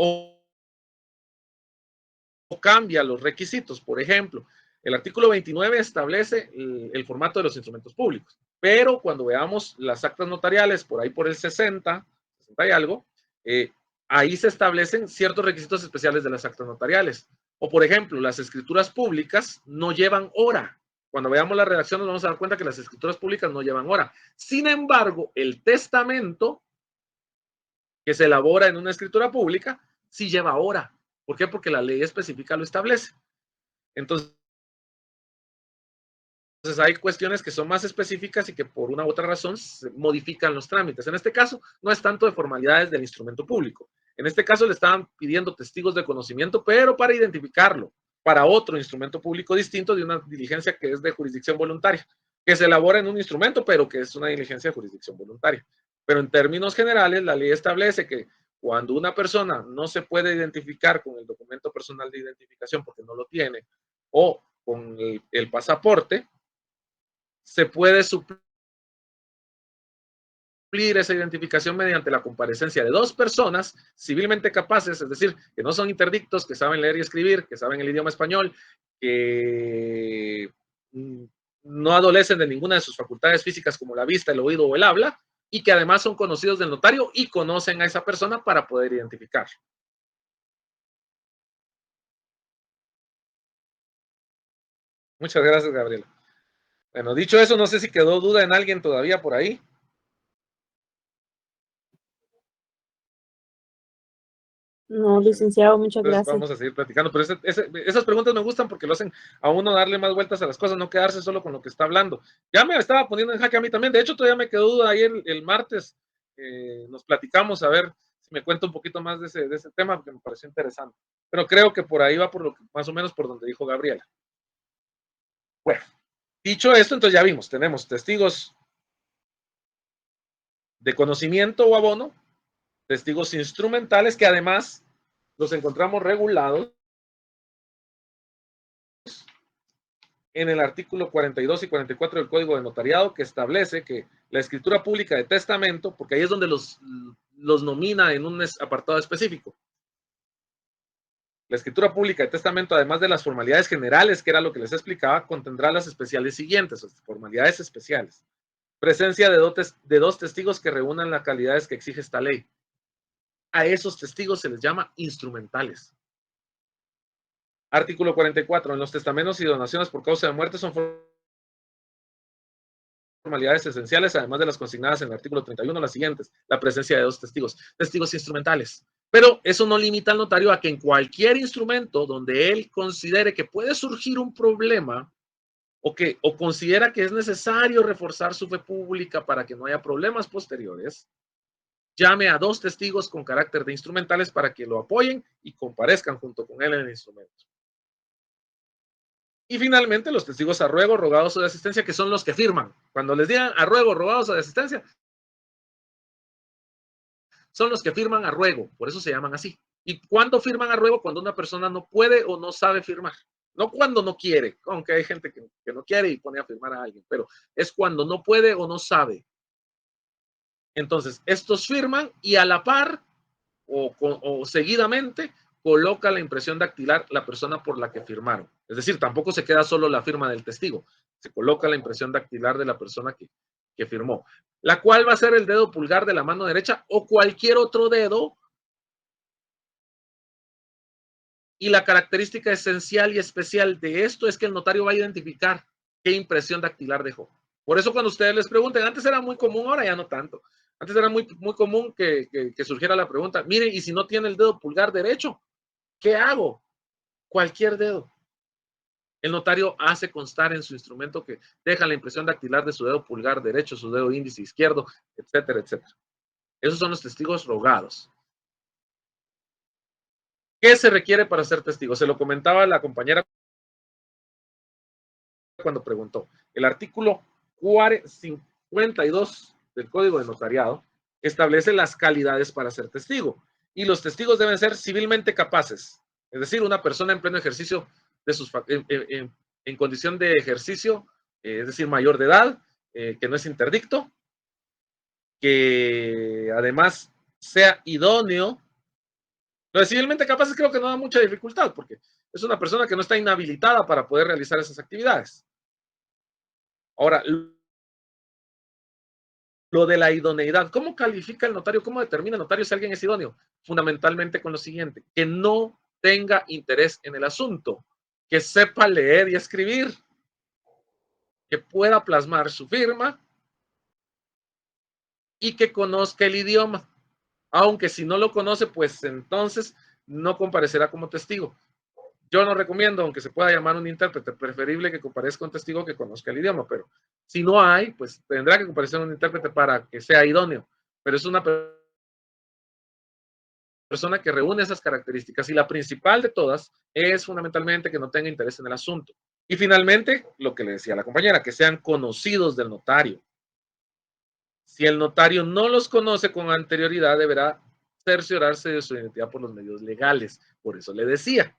o cambia los requisitos. Por ejemplo, el artículo 29 establece el formato de los instrumentos públicos, pero cuando veamos las actas notariales, por ahí por el 60 y algo, ahí se establecen ciertos requisitos especiales de las actas notariales. O por ejemplo, las escrituras públicas no llevan hora. Cuando veamos la redacción nos vamos a dar cuenta que las escrituras públicas no llevan hora. Sin embargo, el testamento que se elabora en una escritura pública sí lleva hora. ¿Por qué? Porque la ley específica lo establece. Entonces hay cuestiones que son más específicas y que por una u otra razón se modifican los trámites. En este caso, no es tanto de formalidades del instrumento público. En este caso le estaban pidiendo testigos de conocimiento, pero para identificarlo, para otro instrumento público distinto de una diligencia que es de jurisdicción voluntaria, que se elabora en un instrumento, pero que es una diligencia de jurisdicción voluntaria. Pero en términos generales, la ley establece que cuando una persona no se puede identificar con el documento personal de identificación porque no lo tiene, o con el pasaporte, se puede suplir esa identificación mediante la comparecencia de 2 personas civilmente capaces, es decir, que no son interdictos, que saben leer y escribir, que saben el idioma español, que no adolecen de ninguna de sus facultades físicas como la vista, el oído o el habla, y que además son conocidos del notario y conocen a esa persona para poder identificar. Muchas gracias, Gabriela. Bueno, dicho eso, no sé si quedó duda en alguien todavía por ahí. No, licenciado, muchas Entonces gracias. vamos a seguir platicando, pero esas preguntas me gustan porque lo hacen a uno darle más vueltas a las cosas, no quedarse solo con lo que está hablando. Ya me estaba poniendo en jaque a mí también, de hecho todavía me quedó duda ahí el martes, nos platicamos a ver si me cuenta un poquito más de ese tema porque me pareció interesante, pero creo que por ahí va por lo que, más o menos por donde dijo Gabriela. Bueno, dicho esto, entonces ya vimos, tenemos testigos de conocimiento o abono, testigos instrumentales que además los encontramos regulados en el artículo 42 y 44 del Código de Notariado, que establece que la escritura pública de testamento, porque ahí es donde los nomina en un apartado específico. La escritura pública de testamento, además de las formalidades generales, que era lo que les explicaba, contendrá las especiales siguientes, formalidades especiales. Presencia de dos testigos que reúnan las calidades que exige esta ley. A esos testigos se les llama instrumentales. Artículo 44. En los testamentos y donaciones por causa de muerte son formalidades esenciales, además de las consignadas en el artículo 31, las siguientes: la presencia de dos testigos, testigos instrumentales. Pero eso no limita al notario a que en cualquier instrumento donde él considere que puede surgir un problema o considera que es necesario reforzar su fe pública para que no haya problemas posteriores, llame a dos testigos con carácter de instrumentales para que lo apoyen y comparezcan junto con él en el instrumento. Y finalmente, los testigos a ruego, rogados o de asistencia, que son los que firman. Cuando les digan a ruego, rogados o de asistencia, son los que firman a ruego, por eso se llaman así. ¿Y cuándo firman a ruego? Cuando una persona no puede o no sabe firmar. No cuando no quiere, aunque hay gente que no quiere y pone a firmar a alguien, pero es cuando no puede o no sabe. Entonces, estos firman y a la par o seguidamente coloca la impresión dactilar la persona por la que firmaron. Es decir, tampoco se queda solo la firma del testigo, se coloca la impresión dactilar de la persona que firmó, la cual va a ser el dedo pulgar de la mano derecha o cualquier otro dedo. Y la característica esencial y especial de esto es que el notario va a identificar qué impresión dactilar dejó. Por eso cuando ustedes les pregunten, antes era muy común, ahora ya no tanto. Antes era muy común que surgiera la pregunta, mire, ¿y si no tiene el dedo pulgar derecho? ¿Qué hago? Cualquier dedo. El notario hace constar en su instrumento que deja la impresión dactilar de su dedo pulgar derecho, su dedo índice izquierdo, etcétera, etcétera. Esos son los testigos rogados. ¿Qué se requiere para ser testigo? Se lo comentaba la compañera cuando preguntó. El artículo 52 del Código de Notariado establece las calidades para ser testigo. Y los testigos deben ser civilmente capaces. Es decir, una persona en pleno ejercicio de sus en condición de ejercicio, es decir, mayor de edad, que no es interdicto, que además sea idóneo. Lo de civilmente capaces creo que no da mucha dificultad, porque es una persona que no está inhabilitada para poder realizar esas actividades. Ahora, lo de la idoneidad, ¿cómo califica el notario? ¿Cómo determina el notario si alguien es idóneo? Fundamentalmente con lo siguiente: que no tenga interés en el asunto, que sepa leer y escribir, que pueda plasmar su firma y que conozca el idioma. Aunque si no lo conoce, pues entonces no comparecerá como testigo. Yo no recomiendo, aunque se pueda llamar un intérprete, preferible que comparezca un testigo que conozca el idioma, pero si no hay, pues tendrá que comparecer un intérprete para que sea idóneo. Pero es una persona que reúne esas características y la principal de todas es fundamentalmente que no tenga interés en el asunto. Y finalmente, lo que le decía la compañera, que sean conocidos del notario. Si el notario no los conoce con anterioridad, deberá cerciorarse de su identidad por los medios legales. Por eso le decía,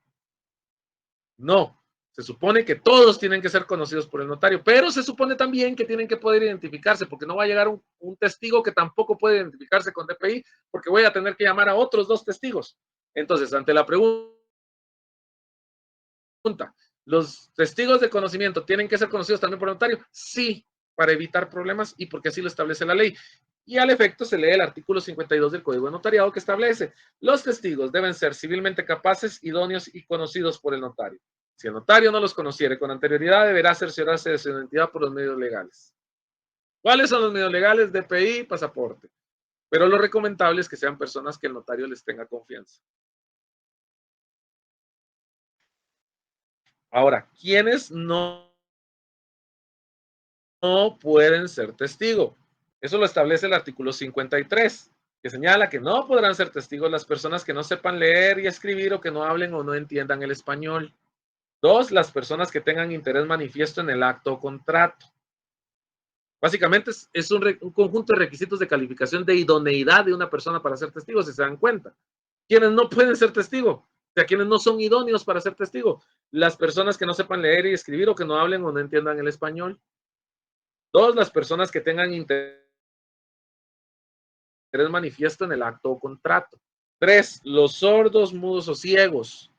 no, se supone que todos tienen que ser conocidos por el notario, pero se supone también que tienen que poder identificarse, porque no va a llegar un testigo que tampoco puede identificarse con DPI, porque voy a tener que llamar a otros dos testigos. Entonces, ante la pregunta, ¿los testigos de conocimiento tienen que ser conocidos también por el notario? Sí, para evitar problemas y porque así lo establece la ley. Y al efecto se lee el artículo 52 del Código de Notariado, que establece: los testigos deben ser civilmente capaces, idóneos y conocidos por el notario. Si el notario no los conociere con anterioridad, deberá cerciorarse de su identidad por los medios legales. ¿Cuáles son los medios legales? DPI, pasaporte. Pero lo recomendable es que sean personas que el notario les tenga confianza. Ahora, ¿quiénes no pueden ser testigo? Eso lo establece el artículo 53, que señala que no podrán ser testigos las personas que no sepan leer y escribir o que no hablen o no entiendan el español. 2, las personas que tengan interés manifiesto en el acto o contrato. Básicamente es un conjunto de requisitos de calificación de idoneidad de una persona para ser testigo, si se dan cuenta. Quienes no pueden ser testigo, o sea, quienes no son idóneos para ser testigo, las personas que no sepan leer y escribir o que no hablen o no entiendan el español. 2, las personas que tengan interés manifiesto en el acto o contrato. 3, los sordos, mudos o ciegos.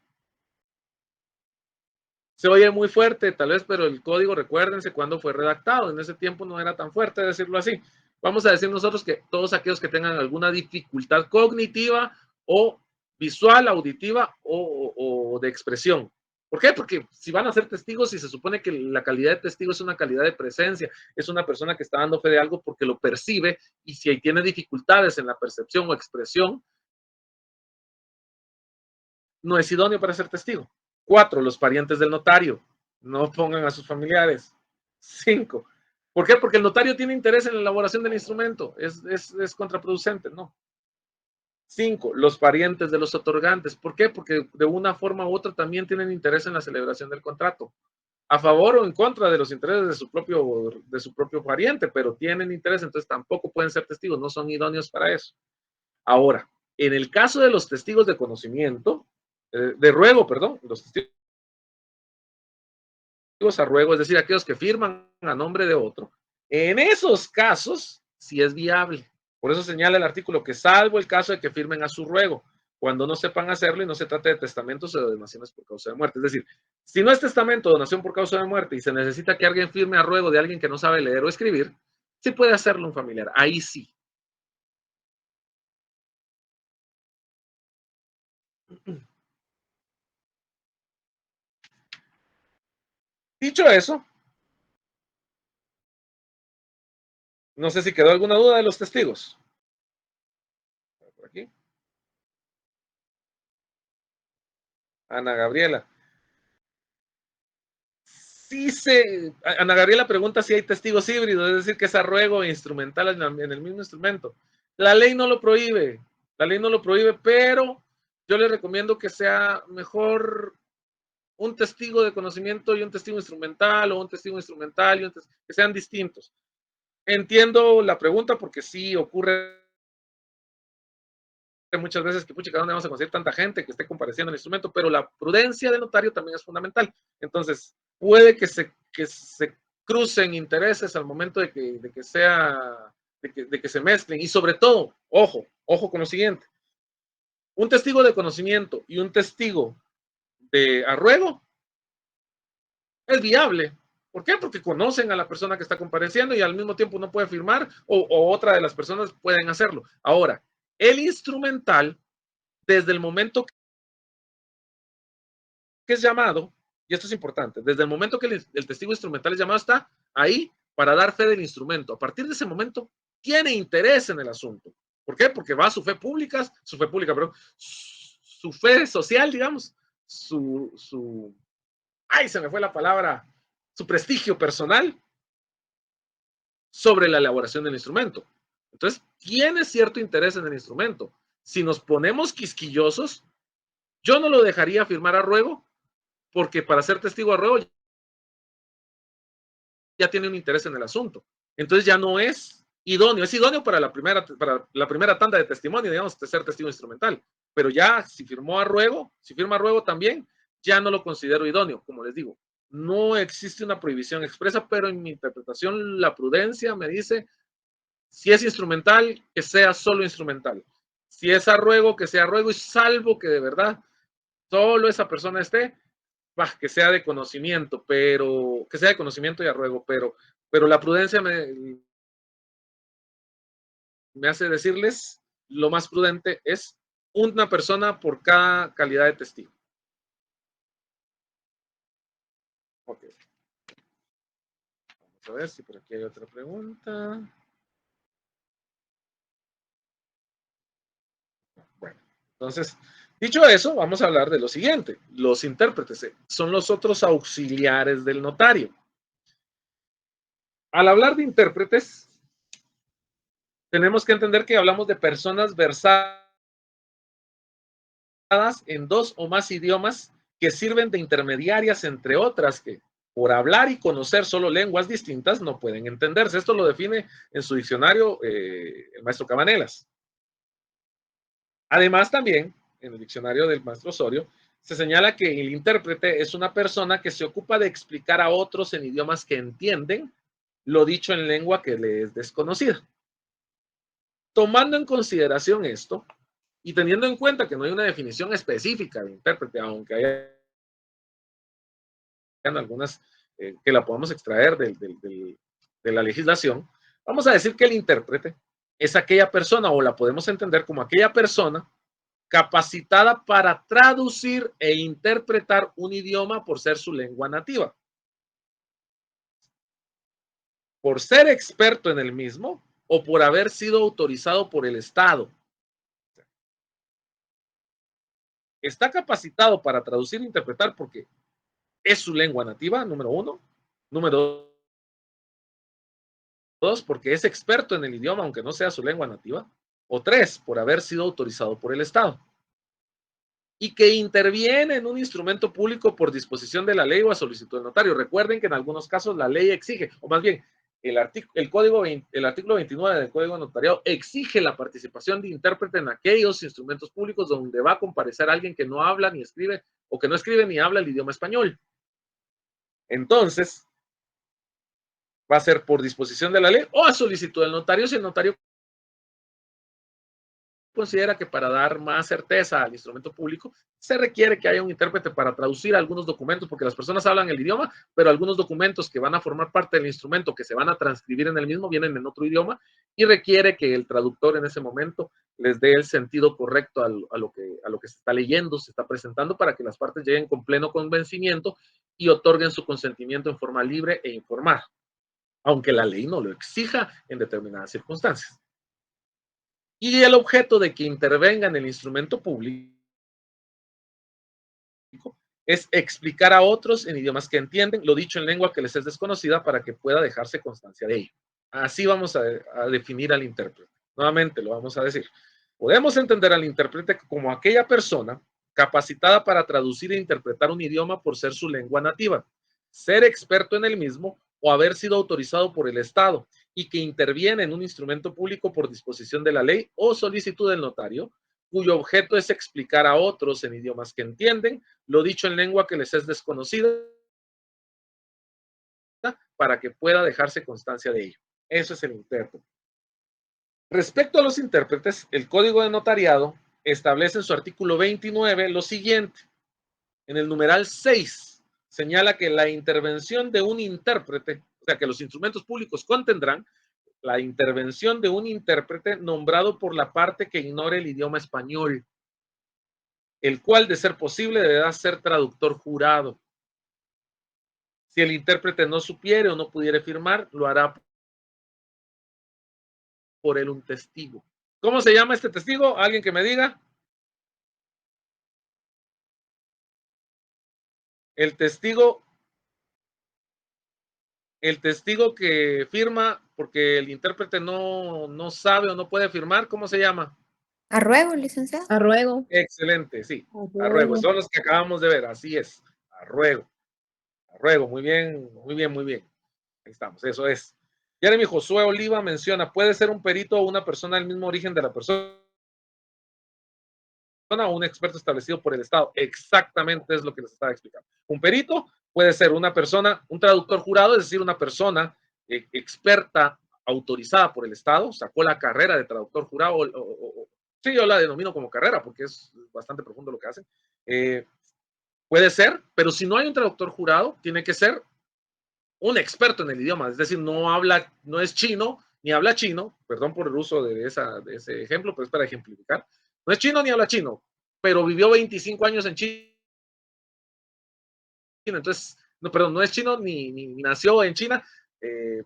Se oye muy fuerte, tal vez, pero el código, recuérdense cuándo fue redactado. En ese tiempo no era tan fuerte decirlo así. Vamos a decir nosotros que todos aquellos que tengan alguna dificultad cognitiva o visual, auditiva o de expresión. ¿Por qué? Porque si van a ser testigos y se supone que la calidad de testigo es una calidad de presencia, es una persona que está dando fe de algo porque lo percibe, y si tiene dificultades en la percepción o expresión, no es idóneo para ser testigo. 4, los parientes del notario. No pongan a sus familiares. 5. ¿Por qué? Porque el notario tiene interés en la elaboración del instrumento. Es contraproducente, ¿no? 5, los parientes de los otorgantes. ¿Por qué? Porque de una forma u otra también tienen interés en la celebración del contrato. A favor o en contra de los intereses de su propio pariente, pero tienen interés, entonces tampoco pueden ser testigos, no son idóneos para eso. Ahora, en el caso de los testigos de conocimiento, de ruego, perdón, los testigos a ruego, es decir, aquellos que firman a nombre de otro, en esos casos sí es viable. Por eso señala el artículo que salvo el caso de que firmen a su ruego, cuando no sepan hacerlo y no se trate de testamentos o de donaciones por causa de muerte. Es decir, si no es testamento o donación por causa de muerte y se necesita que alguien firme a ruego de alguien que no sabe leer o escribir, sí puede hacerlo un familiar, ahí sí. Dicho eso, no sé si quedó alguna duda de los testigos. Por aquí. Ana Gabriela. Sí Ana Gabriela pregunta si hay testigos híbridos, es decir, que es a ruego e instrumental en el mismo instrumento. La ley no lo prohíbe, pero yo le recomiendo que sea mejor un testigo de conocimiento y un testigo instrumental, o un testigo instrumental y que sean distintos. Entiendo la pregunta porque sí ocurre muchas veces que, pucha, ¿dónde vamos a conseguir tanta gente que esté compareciendo en el instrumento? Pero la prudencia del notario también es fundamental. Entonces, puede que se crucen intereses al momento de que se mezclen. Y sobre todo, ojo con lo siguiente: un testigo de conocimiento y un testigo de arruego es viable. ¿Por qué? Porque conocen a la persona que está compareciendo y al mismo tiempo no puede firmar, o otra de las personas pueden hacerlo. Ahora, el instrumental, desde el momento que es llamado, y esto es importante, desde el momento que el testigo instrumental es llamado, está ahí para dar fe del instrumento. A partir de ese momento, tiene interés en el asunto. ¿Por qué? Porque va a su fe pública, perdón, su fe social, digamos, se me fue la palabra, su prestigio personal sobre la elaboración del instrumento. Entonces, tiene cierto interés en el instrumento. Si nos ponemos quisquillosos, yo no lo dejaría firmar a ruego, porque para ser testigo a ruego ya tiene un interés en el asunto. Entonces ya no es idóneo. Es idóneo para la primera tanda de testimonio, digamos, de ser testigo instrumental. Pero ya si firma a ruego también, ya no lo considero idóneo. Como les digo, no existe una prohibición expresa, pero en mi interpretación la prudencia me dice, si es instrumental, que sea solo instrumental. Si es a ruego, que sea a ruego, y salvo que de verdad solo esa persona esté, que sea de conocimiento, que sea de conocimiento y a ruego, pero la prudencia me hace decirles, lo más prudente es una persona por cada calidad de testigo. Ok. Vamos a ver si por aquí hay otra pregunta. Bueno, entonces, dicho eso, vamos a hablar de lo siguiente. Los intérpretes son los otros auxiliares del notario. Al hablar de intérpretes, tenemos que entender que hablamos de personas versadas en 2 o más idiomas que sirven de intermediarias entre otras que, por hablar y conocer solo lenguas distintas, no pueden entenderse. Esto lo define en su diccionario el maestro Cabanelas. Además, también, en el diccionario del maestro Osorio, se señala que el intérprete es una persona que se ocupa de explicar a otros en idiomas que entienden lo dicho en lengua que le es desconocida. Tomando en consideración esto, y teniendo en cuenta que no hay una definición específica de intérprete, aunque hay algunas que la podamos extraer de la legislación, vamos a decir que el intérprete es aquella persona, o la podemos entender como aquella persona capacitada para traducir e interpretar un idioma por ser su lengua nativa. Por ser experto en el mismo o por haber sido autorizado por el Estado. Está capacitado para traducir e interpretar porque es su lengua nativa, número 1. Número 2, porque es experto en el idioma, aunque no sea su lengua nativa. O 3, por haber sido autorizado por el Estado. Y que interviene en un instrumento público por disposición de la ley o a solicitud del notario. Recuerden que en algunos casos la ley exige, o más bien, el artículo 29 del Código Notariado exige la participación de intérprete en aquellos instrumentos públicos donde va a comparecer alguien que no habla ni escribe, o que no escribe ni habla el idioma español. Entonces, va a ser por disposición de la ley o a solicitud del notario, si el notario considera que para dar más certeza al instrumento público se requiere que haya un intérprete para traducir algunos documentos, porque las personas hablan el idioma, pero algunos documentos que van a formar parte del instrumento, que se van a transcribir en el mismo, vienen en otro idioma y requiere que el traductor en ese momento les dé el sentido correcto a lo que se está leyendo, se está presentando, para que las partes lleguen con pleno convencimiento y otorguen su consentimiento en forma libre e informada, aunque la ley no lo exija en determinadas circunstancias. Y el objeto de que intervenga en el instrumento público es explicar a otros en idiomas que entienden lo dicho en lengua que les es desconocida para que pueda dejarse constancia de ello. Así vamos a definir al intérprete. Nuevamente lo vamos a decir. Podemos entender al intérprete como aquella persona capacitada para traducir e interpretar un idioma por ser su lengua nativa, ser experto en el mismo o haber sido autorizado por el Estado, y que interviene en un instrumento público por disposición de la ley o solicitud del notario, cuyo objeto es explicar a otros en idiomas que entienden lo dicho en lengua que les es desconocida para que pueda dejarse constancia de ello. Eso es el intérprete. Respecto a los intérpretes, el Código de Notariado establece en su artículo 29 lo siguiente. En el numeral 6 señala que la intervención de un intérprete, o sea, que los instrumentos públicos contendrán la intervención de un intérprete nombrado por la parte que ignore el idioma español, el cual, de ser posible, deberá ser traductor jurado. Si el intérprete no supiere o no pudiere firmar, lo hará por él un testigo. ¿Cómo se llama este testigo? ¿Alguien que me diga? El testigo que firma porque el intérprete no sabe o no puede firmar, ¿cómo se llama? Arruego, licenciado. Arruego. Excelente, sí. Arruego, son los que acabamos de ver, así es. Arruego. Arruego, muy bien, muy bien, muy bien. Ahí estamos, eso es. Jeremy Josué Oliva menciona, ¿puede ser un perito o una persona del mismo origen de la persona o un experto establecido por el Estado? Exactamente es lo que les estaba explicando. Un perito puede ser una persona, un traductor jurado, es decir, una persona experta autorizada por el Estado, sacó la carrera de traductor jurado, sí, yo la denomino como carrera porque es bastante profundo lo que hacen. Puede ser, pero si no hay un traductor jurado, tiene que ser un experto en el idioma, es decir, no es chino, ni habla chino, perdón por el uso de ese ejemplo, pero es para ejemplificar. No es chino ni habla chino, pero vivió 25 años en China, entonces no, perdón, no es chino ni nació en China,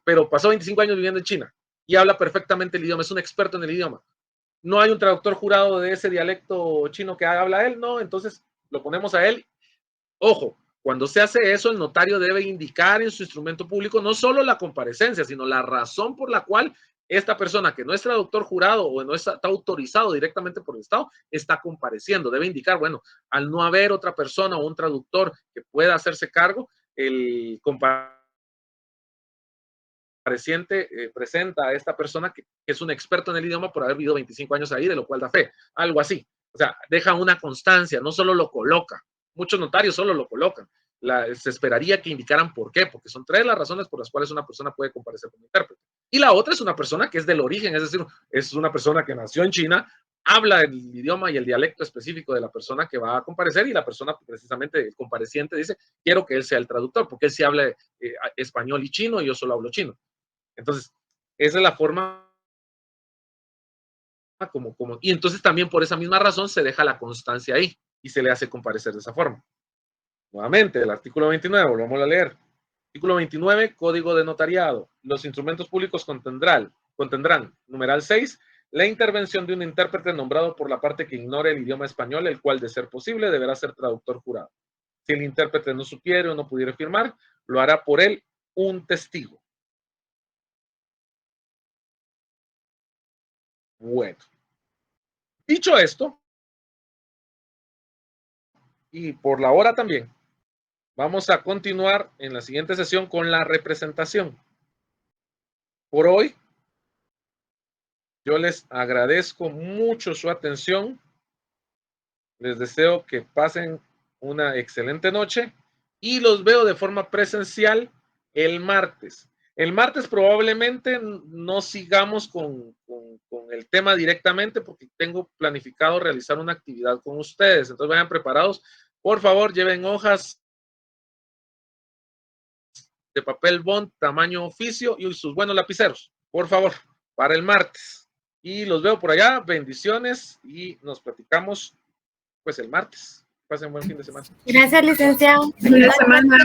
pero pasó 25 años viviendo en China y habla perfectamente el idioma, es un experto en el idioma. No hay un traductor jurado de ese dialecto chino que habla él, no, entonces lo ponemos a él. Ojo, cuando se hace eso, el notario debe indicar en su instrumento público no solo la comparecencia, sino la razón por la cual esta persona que no es traductor jurado o no está autorizado directamente por el Estado está compareciendo. Debe indicar, bueno, al no haber otra persona o un traductor que pueda hacerse cargo, el compareciente presenta a esta persona que es un experto en el idioma por haber vivido 25 años ahí, de lo cual da fe, algo así. O sea, deja una constancia, no solo lo coloca. Muchos notarios solo lo colocan. Se esperaría que indicaran por qué, porque son 3 las razones por las cuales una persona puede comparecer como intérprete. Y la otra es una persona que es del origen, es decir, es una persona que nació en China, habla el idioma y el dialecto específico de la persona que va a comparecer y la persona, precisamente, el compareciente dice, quiero que él sea el traductor, porque él sí habla español y chino y yo solo hablo chino. Entonces, esa es la forma y entonces también por esa misma razón se deja la constancia ahí y se le hace comparecer de esa forma. Nuevamente, el artículo 29, volvamos a leer. Artículo 29, Código de Notariado. Los instrumentos públicos contendrán, numeral 6, la intervención de un intérprete nombrado por la parte que ignore el idioma español, el cual, de ser posible, deberá ser traductor jurado. Si el intérprete no supiere o no pudiera firmar, lo hará por él un testigo. Bueno. Dicho esto, y por la hora también, vamos a continuar en la siguiente sesión con la representación. Por hoy, yo les agradezco mucho su atención. Les deseo que pasen una excelente noche y los veo de forma presencial el martes. El martes probablemente no sigamos con el tema directamente porque tengo planificado realizar una actividad con ustedes. Entonces vayan preparados. Por favor, lleven hojas de papel bond, tamaño oficio y sus buenos lapiceros. Por favor, para el martes. Y los veo por allá. Bendiciones y nos platicamos pues el martes. Pasen buen fin de semana. Gracias, licenciado. Fin de semana.